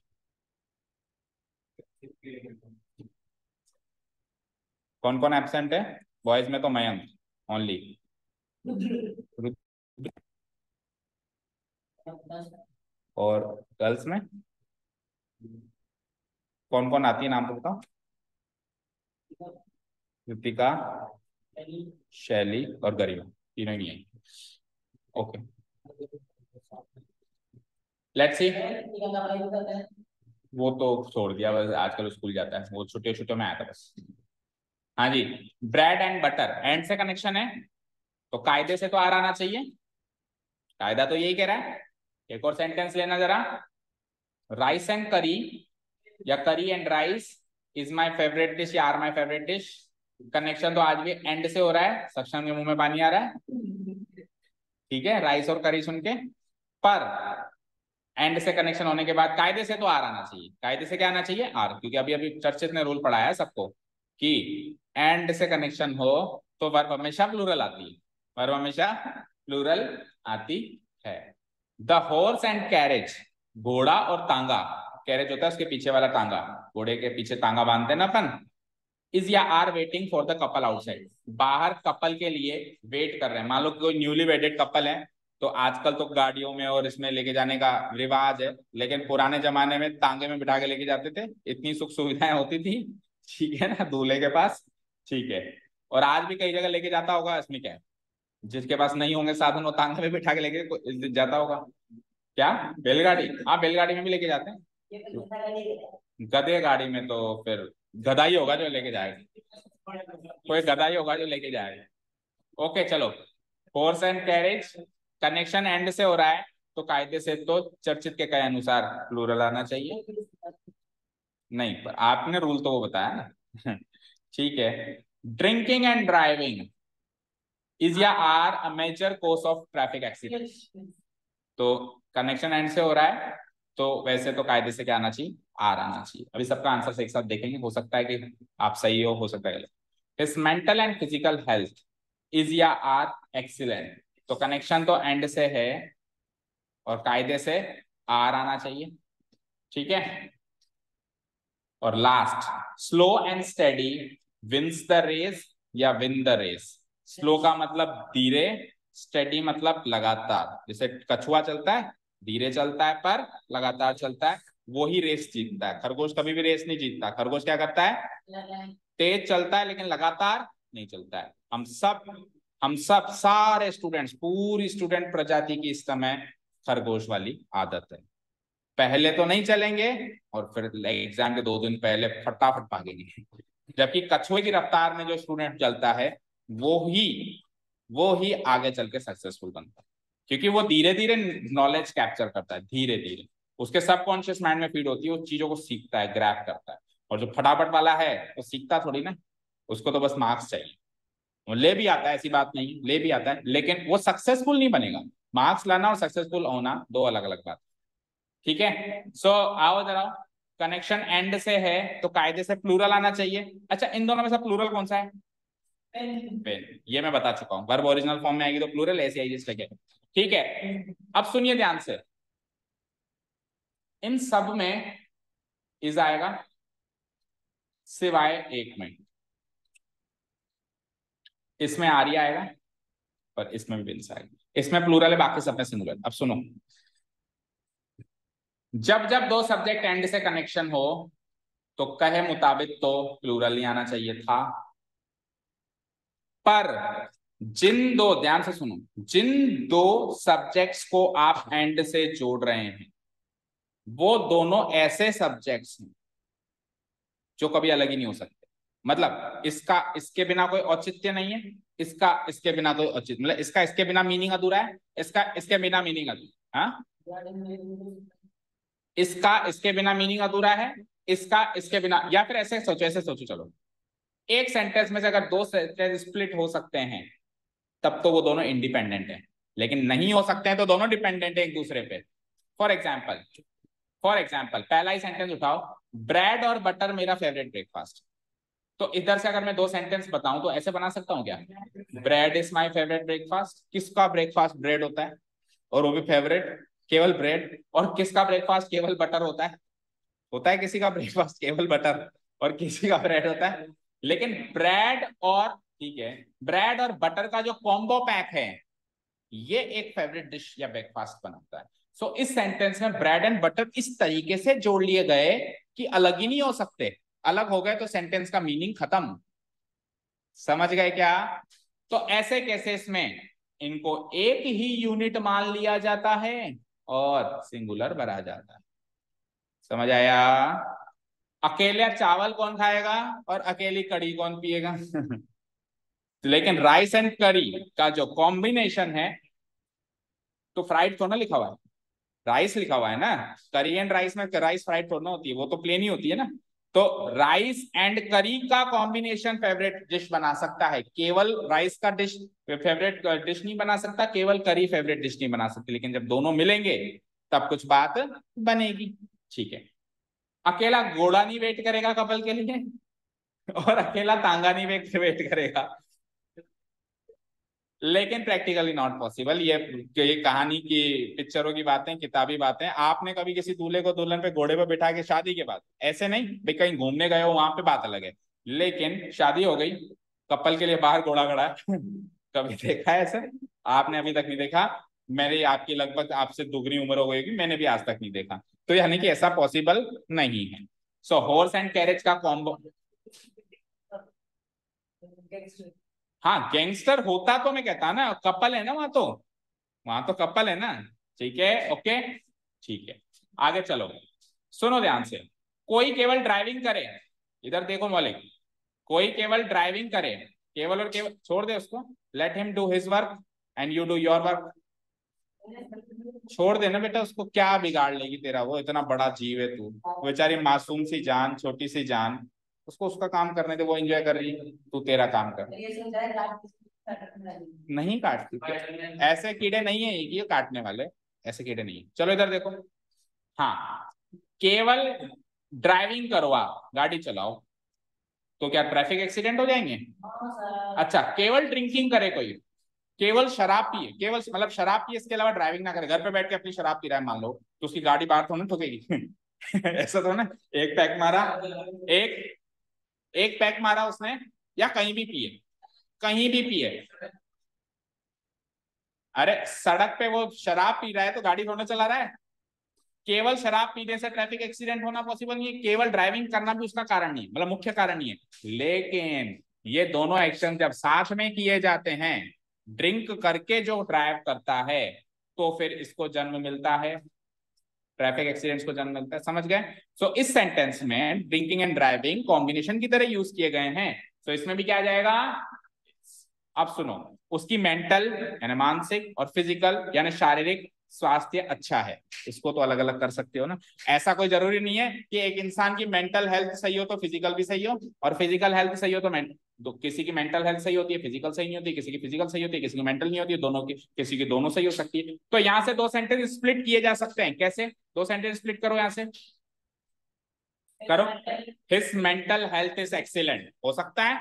कौन कौन एबसेंट है? बॉयज में तो मयंक ओनली। और गर्ल्स में कौन कौन आती है, नाम तो बताओ। कृतिका, शैली और गरिमा, तीनों ही नहीं है। ओके, लेट्स सी। वो तो छोड़ दिया, बस आजकल स्कूल जाता है, वो छुट्टियों छुट्टियों में आया था बस। हाँ जी, ब्रेड एंड बटर, एंड से कनेक्शन है तो कायदे से तो आर आना चाहिए। कायदा तो यही कह रहा है। एक और सेंटेंस लेना जरा। राइस एंड करी या curry and rice is my favourite dish या are my favourite dish. Connection तो आज भी एंड से हो रहा है, सक्षम के मुंह में पानी आ रहा है। ठीक है, राइस और करी सुन के। पर एंड से कनेक्शन होने के बाद कायदे से तो आर आना चाहिए। कायदे से क्या आना चाहिए? आर, क्योंकि अभी अभी चर्चित ने रूल पढ़ाया है सबको कि एंड से कनेक्शन हो तो वर्ब हमेशा प्लूरल आती है, वर्ब हमेशा प्लूरल आती है। द हॉर्स एंड कैरेज, घोड़ा और तांगा। कैरेज होता है उसके पीछे वाला तांगा, घोड़े के पीछे तांगा बांधते हैं ना अपन। इज या are waiting for the couple outside, बाहर कपल के लिए वेट कर रहे हैं। मान लो कोई न्यूली वेडेड कपल है तो आजकल तो गाड़ियों में और इसमें लेके जाने का रिवाज है, लेकिन पुराने जमाने में तांगे में बिठा के लेके जाते थे, इतनी सुख सुविधाएं होती थी। ठीक है ना, दूल्हे के पास। ठीक है, और आज भी कई जगह लेके जाता होगा, इसमें क्या है? जिसके पास नहीं होंगे साधन वो तांगे में बिठा के लेके जाता होगा। क्या? बैलगाड़ी? हाँ, बैलगाड़ी में भी लेके जाते हैं। गधे गाड़ी में तो फिर गधा ही होगा जो लेके जाएगा, कोई गधा ही होगा जो लेके जाएगा। ओके चलो, horse and carriage, connection and से हो रहा है तो कायदे से तो चर्चित के कहे अनुसार प्लूरल आना चाहिए। नहीं, पर आपने रूल तो वो बताया ना। ठीक है। ड्रिंकिंग एंड ड्राइविंग इज या are a major cause of traffic accident. तो कनेक्शन एंड से हो रहा है तो वैसे तो कायदे से क्या आना चाहिए? आर आना चाहिए। अभी सबका आंसर एक साथ देखेंगे, हो सकता है कि आप सही हो सकता है गलत। इस mental and physical health is या आर एक्सीलेंट, तो कनेक्शन तो एंड से है और कायदे से आर आना चाहिए। ठीक है, और last, slow and steady wins the race या विन द रेस। स्लो का मतलब धीरे, स्टेडी मतलब लगातार, जैसे कछुआ चलता है धीरे चलता है पर लगातार चलता है, वो ही रेस जीतता है। खरगोश कभी भी रेस नहीं जीतता। खरगोश क्या करता है, तेज चलता है लेकिन लगातार नहीं चलता है। हम सब सारे स्टूडेंट्स, पूरी स्टूडेंट प्रजाति की इस समय खरगोश वाली आदत है। पहले तो नहीं चलेंगे और फिर एग्जाम के 2 दिन पहले फटाफट भागेंगे। जबकि कछुए की रफ्तार में जो स्टूडेंट चलता है वो ही वो ही आगे चल के सक्सेसफुल बनता है, क्योंकि वो धीरे धीरे नॉलेज कैप्चर करता है, धीरे धीरे उसके सबकॉन्शियस माइंड में फीड होती है, उस चीजों को सीखता है, ग्रैब करता है। और जो फटाफट वाला है वो सीखता थोड़ी ना, उसको तो बस मार्क्स चाहिए। वो ले भी आता है, ऐसी बात नहीं, ले भी आता है, लेकिन वो सक्सेसफुल नहीं बनेगा। मार्क्स लाना और सक्सेसफुल होना दो अलग अलग बात। ठीक है, सो आओ जरा, कनेक्शन एंड से है तो कायदे से प्लूरल आना चाहिए। अच्छा, इन दोनों में से प्लूरल कौन सा है, पेन। ये मैं बता चुका हूं, वर्ब ओरिजिनल फॉर्म में आएगी तो प्लूरल, ऐसे आएगी इसलिए। ठीक है, अब सुनिए ध्यान से, इन सब में इज आएगा सिवाय एक में। इसमें आर्या आएगा पर इसमें भी बिन्स आएगा। इसमें प्लूरल है, बाकी सब में सिंगुलर। अब सुनो, जब जब दो सब्जेक्ट एंड से कनेक्शन हो तो कहे मुताबिक तो प्लूरल नहीं आना चाहिए था, पर जिन दो, ध्यान से सुनो, जिन दो सब्जेक्ट्स को आप एंड से जोड़ रहे हैं वो दोनों ऐसे सब्जेक्ट्स हैं जो कभी अलग ही नहीं हो सकते। मतलब इसका इसके बिना कोई औचित्य नहीं है, इसका इसके बिना कोई औचित्य, मतलब इसका इसके बिना मीनिंग अधूरा है, इसका इसके बिना मीनिंग अधूरा। हाँ, इसका इसके बिना मीनिंग अधूरा है, इसका इसके बिना, या फिर ऐसे सोचो चलो, एक सेंटेंस में से अगर दो सेंटेंस स्प्लिट हो सकते हैं तब तो वो दोनों इंडिपेंडेंट है, लेकिन नहीं हो सकते हैं तो दोनों डिपेंडेंट है एक दूसरे पे। फॉर एग्जाम्पल, पहला ही सेंटेंस उठाओ, ब्रेड और बटर मेरा फेवरेट ब्रेकफास्ट। तो इधर से अगर मैं दो सेंटेंस बताऊं तो ऐसे बना सकता हूं क्या, bread is my favourite breakfast. किसका ब्रेकफास्ट ब्रेड होता है, और वो भी फेवरेट, केवल ब्रेड। और किसका ब्रेकफास्ट केवल बटर होता है किसी का ब्रेकफास्ट केवल बटर और किसी का ब्रेड होता है। लेकिन ब्रेड और, ठीक है, ब्रेड और बटर का जो कॉम्बो पैक है ये एक फेवरेट डिश या ब्रेकफास्ट बनाता है। सो इस सेंटेंस में ब्रेड एंड बटर इस तरीके से जोड़ लिए गए कि अलग ही नहीं हो सकते। अलग हो गए तो सेंटेंस का मीनिंग खत्म। समझ गए क्या? तो ऐसे केसेस में इनको एक ही यूनिट मान लिया जाता है और सिंगुलर भरा जाता है। समझ आया? अकेले चावल कौन खाएगा और अकेली कड़ी कौन पिएगा? लेकिन राइस एंड करी का जो कॉम्बिनेशन है, तो फ्राइड थोड़ा ना लिखा हुआ है, राइस लिखा हुआ है ना। करी एंड राइस में राइस फ्राइड थोड़ा ना होती है, वो तो प्लेन ही होती है ना। तो राइस एंड करी का कॉम्बिनेशन फेवरेट डिश बना सकता है, केवल राइस का डिश फेवरेट डिश नहीं बना सकता, केवल करी फेवरेट डिश नहीं बना सकती। लेकिन जब दोनों मिलेंगे तब कुछ बात बनेगी। ठीक है, अकेला घोड़ा नहीं वेट करेगा कपल के लिए और अकेला तांगा नहीं वेट करेगा, लेकिन प्रैक्टिकली नॉट पॉसिबल। ये कहानी की, पिक्चरों की बातें, किताबी बातें। आपने कभी किसी दूल्हे को दुल्हन पे घोड़े पे बिठा के, शादी के बाद ऐसे नहीं भाई, कहीं घूमने गए हो वहां पे बात अलग है, लेकिन शादी हो गई, कपल के लिए बाहर घोड़ा खड़ा है कभी देखा है ऐसे? आपने अभी तक नहीं देखा। मेरी आपकी लगभग आपसे दुगनी उम्र हो गई होगी, मैंने भी आज तक नहीं देखा। तो यानी कि ऐसा पॉसिबल नहीं है। सो हॉर्स एंड कैरेज का कॉम्बो, हाँ गैंगस्टर होता तो मैं कहता ना, कपल है ना वहां तो कपल है ना। ठीक है, ओके, ठीक है, आगे चलो। सुनो ध्यान से, कोई केवल ड्राइविंग करे, इधर देखो मौलिक, कोई केवल ड्राइविंग करे, केवल और केवल छोड़ दे उसको, let him do his work and you do your work. छोड़ देना बेटा उसको, क्या बिगाड़ लेगी तेरा, वो इतना बड़ा जीव है तू, बेचारी मासूम सी जान, छोटी सी जान, उसको उसका काम करने दे, वो एंजॉय कर रही है, तू तेरा काम कर। नहीं काटती, ऐसे कीड़े नहीं है ये काटने वाले, ऐसे कीड़े नहीं है। चलो इधर देखो, हाँ, केवल ड्राइविंग करवा, गाड़ी चलाओ, तो क्या ट्रैफिक एक्सीडेंट हो जाएंगे? अच्छा, केवल ड्रिंकिंग करे कोई, केवल शराब पिए, केवल मतलब शराब पिए, इसके अलावा ड्राइविंग ना करे, घर पे बैठ के अपनी शराब पी रहा है मान लो, तो उसकी गाड़ी बाहर थोड़ी ना ठुकेगी ऐसा तो ना, एक पैक मारा, एक एक पैक मारा उसने, या कहीं भी पिए, कहीं भी पिए, अरे सड़क पे वो शराब पी रहा है तो गाड़ी थोड़ा चला रहा है। केवल शराब पीने से ट्रैफिक एक्सीडेंट होना पॉसिबल नहीं है, केवल ड्राइविंग करना भी उसका कारण नहीं है, मतलब मुख्य कारण नहीं है। लेकिन ये दोनों एक्शन जब साथ में किए जाते हैं, ड्रिंक करके जो ड्राइव करता है तो फिर इसको जन्म मिलता है, ट्रैफिक एक्सीडेंट्स को जन्म मिलता है। समझ गए? सो इस सेंटेंस में ड्रिंकिंग एंड ड्राइविंग कॉम्बिनेशन की तरह यूज किए गए हैं। तो इसमें भी क्या आ जाएगा? अब सुनो, उसकी मेंटल यानी मानसिक और फिजिकल यानी शारीरिक स्वास्थ्य अच्छा है। इसको तो अलग अलग कर सकते हो ना। ऐसा कोई जरूरी नहीं है कि एक इंसान की मेंटल हेल्थ सही हो तो फिजिकल भी सही हो, और फिजिकल हेल्थ सही हो तो किसी की मेंटल हेल्थ सही होती है, फिजिकल सही नहीं होती, किसी की फिजिकल सही होती है, किसी की मेंटल नहीं होती है, दोनों की, किसी की दोनों सही हो सकती है। तो यहां से दो सेंटेंस स्प्लिट किए जा सकते हैं। कैसे? दो सेंटेंस स्प्लिट करो, यहां से करो। His mental health is excellent हो सकता है,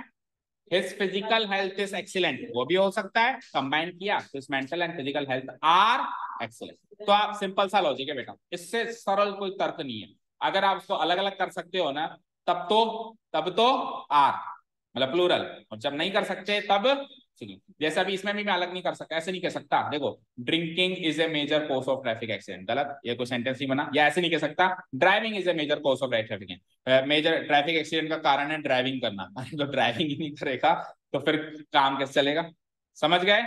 his physical health is excellent वो भी हो सकता है। कंबाइन किया तो his mental and physical health are excellent. तो आप सिंपल सा लॉजिक है बेटा, इससे सरल कोई तर्क नहीं है। अगर आप इसको अलग अलग कर सकते हो ना, तब तो आर मतलब प्लूरल, और जब नहीं कर सकते तब सिंगल। जैसे अभी इसमें भी मैं अलग नहीं कर सकता, ऐसे नहीं कह सकता देखो drinking is a major cause of traffic accident, गलत, ये कोई सेंटेंस ही बना। या ऐसे नहीं कह सकता driving is a major cause of traffic, major traffic accident का कारण है ड्राइविंग करना। तो ड्राइविंग ही नहीं करेगा तो फिर काम कैसे चलेगा? समझ गए?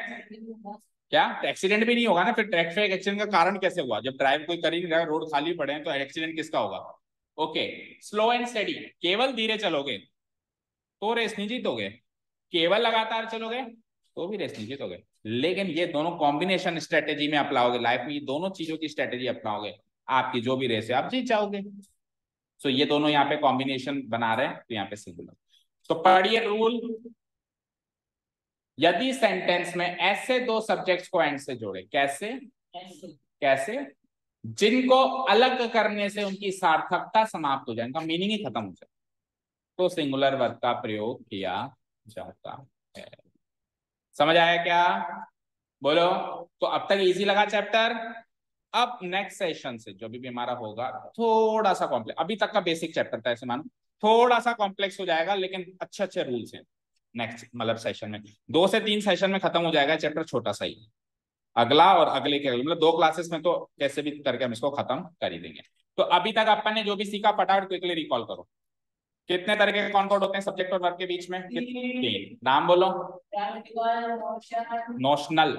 क्या एक्सीडेंट भी नहीं होगा ना, फिर ट्रैफिक एक्सीडेंट का कारण कैसे हुआ? जब ड्राइव कोई कर ही नहीं रहा, रोड खाली पड़े हैं, तो एक्सीडेंट किसका होगा? ओके, स्लो एंड स्टेडी, केवल धीरे चलोगे तो रेस नहीं जीतोगे, केवल लगातार चलोगे तो भी रेस नहीं जीतोगे। लेकिन ये दोनों कॉम्बिनेशन स्ट्रेटेजी में अपनाओगे लाइफ में, ये दोनों चीजों की स्ट्रेटेजी अपनाओगे, आपकी जो भी रेस है आप जीत जाओगे। सो ये दोनों यहाँ पे कॉम्बिनेशन बना रहे हैं, तो यहाँ पे सिंगुलर। तो पढ़िए रूल, यदि सेंटेंस में ऐसे दो सब्जेक्ट्स को एंड से जोड़े, कैसे कैसे जिनको अलग करने से उनकी सार्थकता समाप्त हो जाए, उनका मीनिंग ही खत्म हो जाए, तो सिंगुलर वर्ब का प्रयोग किया जाता है। समझ आया क्या? बोलो। तो अब तक इजी लगा चैप्टर? अब नेक्स्ट सेशन से जो भी हमारा होगा थोड़ा सा कॉम्प्लेक्स, अभी तक का बेसिक चैप्टर था ऐसे मानो, थोड़ा सा कॉम्प्लेक्स हो जाएगा, लेकिन अच्छे अच्छे रूल्स हैं। नेक्स्ट मतलब सेशन में 2 से 3 सेशन में खत्म हो जाएगा चैप्टर, छोटा सा ही, अगला और अगले के मतलब 2 क्लासेस में तो कैसे भी करके हम इसको खत्म कर ही देंगे। तो अभी तक अपन ने जो भी सीखा फटाफट क्विकली रिकॉल करो। कितने तरह के कॉनकॉर्ड होते हैं सब्जेक्ट और वर्ब के बीच में? 3। नाम बोलो। नोशनल,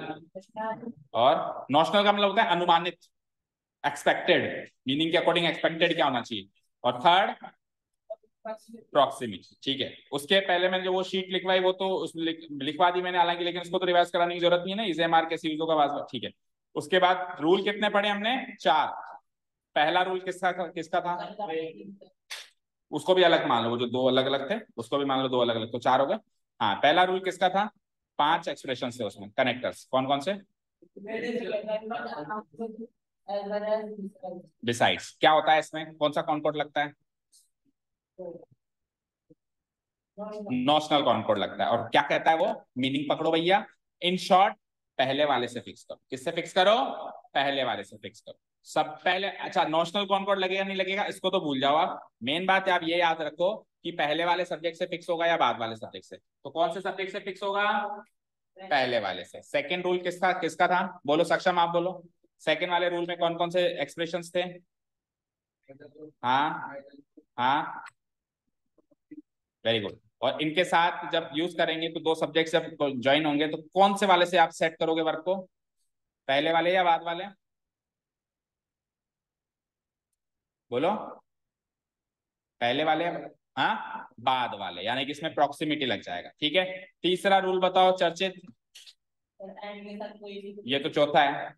और नोशनल का मतलब होता है अनुमानित, एक्सपेक्टेड, मीनिंग के अकॉर्डिंग एक्सपेक्टेड क्या होना चाहिए। और थर्ड प्रॉक्सिमिटी, ठीक है। उसके पहले मैंने जो वो शीट लिखवाई वो तो उसमें लिखवा दी मैंने हालांकि, लेकिन उसको तो रिवाइज कराने की जरूरत नहीं है ना, इसे मार कैसे यूज होगा, ठीक है। उसके बाद रूल कितने पढ़े हमने? 4। पहला रूल किसका किसका था? उसको भी अलग मान लो, वो जो 2 अलग अलग थे उसको भी मान लो 2 अलग अलग, तो 4 हो गए। हाँ, पहला रूल किसका था? 5 एक्सप्रेशन थे उसमें, कनेक्टर्स कौन कौन से? बिसाइड्स क्या होता है इसमें, कौन सा कॉनकॉर्ड लगता है? नोशनल कॉनकॉर्ड लगता है। और क्या कहता है वो? मीनिंग पकड़ो भैया, इन शॉर्ट पहले वाले से फिक्स करो। किससे फिक्स करो? पहले वाले से फिक्स करो। सब पहले, अच्छा नोशनल कॉनकॉर्ड लगेगा नहीं लगेगा इसको तो भूल जाओ आप, मेन बात है आप ये याद रखो कि पहले वाले सब्जेक्ट से फिक्स होगा या बाद वाले सब्जेक्ट से। तो कौन से सब्जेक्ट से फिक्स होगा? पहले वाले से। सेकंड रूल किसका किसका था? बोलो सक्षम, आप बोलो। सेकंड वाले रूल में कौन कौन से एक्सप्रेशंस थे? हाँ हाँ, वेरी गुड। और इनके साथ जब यूज करेंगे तो 2 सब्जेक्ट जब ज्वाइन होंगे तो कौन से वाले से आप सेट करोगे वर्क को? पहले वाले या बाद वाले? बोलो। पहले वाले? हाँ, बाद वाले, यानी कि इसमें प्रॉक्सिमिटी लग जाएगा, ठीक है। तीसरा रूल बताओ चर्चित। ये तो चौथा है।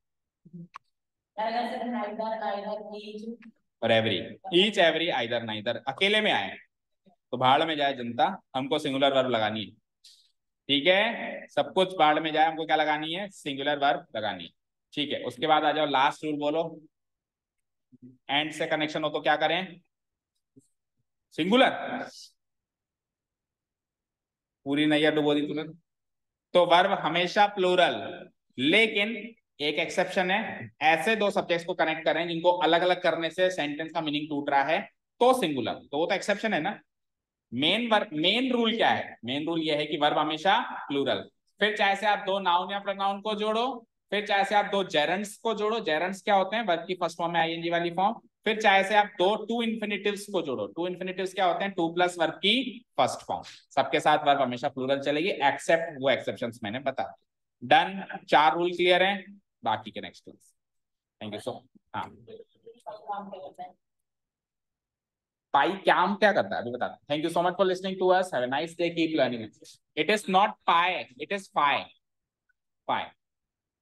और every, each every either neither, अकेले में आए तो भाड़ में जाए जनता, हमको सिंगुलर वर्ब लगानी है, ठीक है। सब कुछ भाड़ में जाए, हमको क्या लगानी है? सिंगुलर वर्ब लगानी है, ठीक है। उसके बाद आ जाओ लास्ट रूल, बोलो। एंड से कनेक्शन हो तो क्या करें? सिंगुलर। पूरी नैया डुबो दी तूने। तो वर्ब हमेशा प्लूरल, लेकिन एक एक्सेप्शन है, ऐसे 2 सब्जेक्ट्स को कनेक्ट करें जिनको अलग अलग करने से सेंटेंस का मीनिंग टूट रहा है तो सिंगुलर, तो वो तो एक्सेप्शन है ना। मेन रूल क्या है? मेन रूल ये है कि वर्ब हमेशा प्लूरल। फिर चाहे से आप 2 नाउन या प्रोनाउन को जोड़ो, फिर चाहे से आप दो जेरंड्स को जोड़ो, जेरंड्स क्या होते हैं, वर्ब की फर्स्ट फॉर्म में आईएनजी वाली फॉर्म। फिर चाहे से आप दो टू इन्फिनिटिव्स को जोड़ो, टू इन्फिनिटिव्स क्या होते हैं, टू प्लस वर्ब की फर्स्ट फॉर्म। सबके साथ वर्ब हमेशा प्लूरल चलेगी, एक्सेप्ट वो एक्सेप्शंस मैंने बता। डन, 4 रूल क्लियर है, बाकी के next class. Thank you so. हाँ, पाई क्या करता है अभी बता। Thank you so much for listening to us, have a nice day, keep learning. It is not pie, it is pie, pi.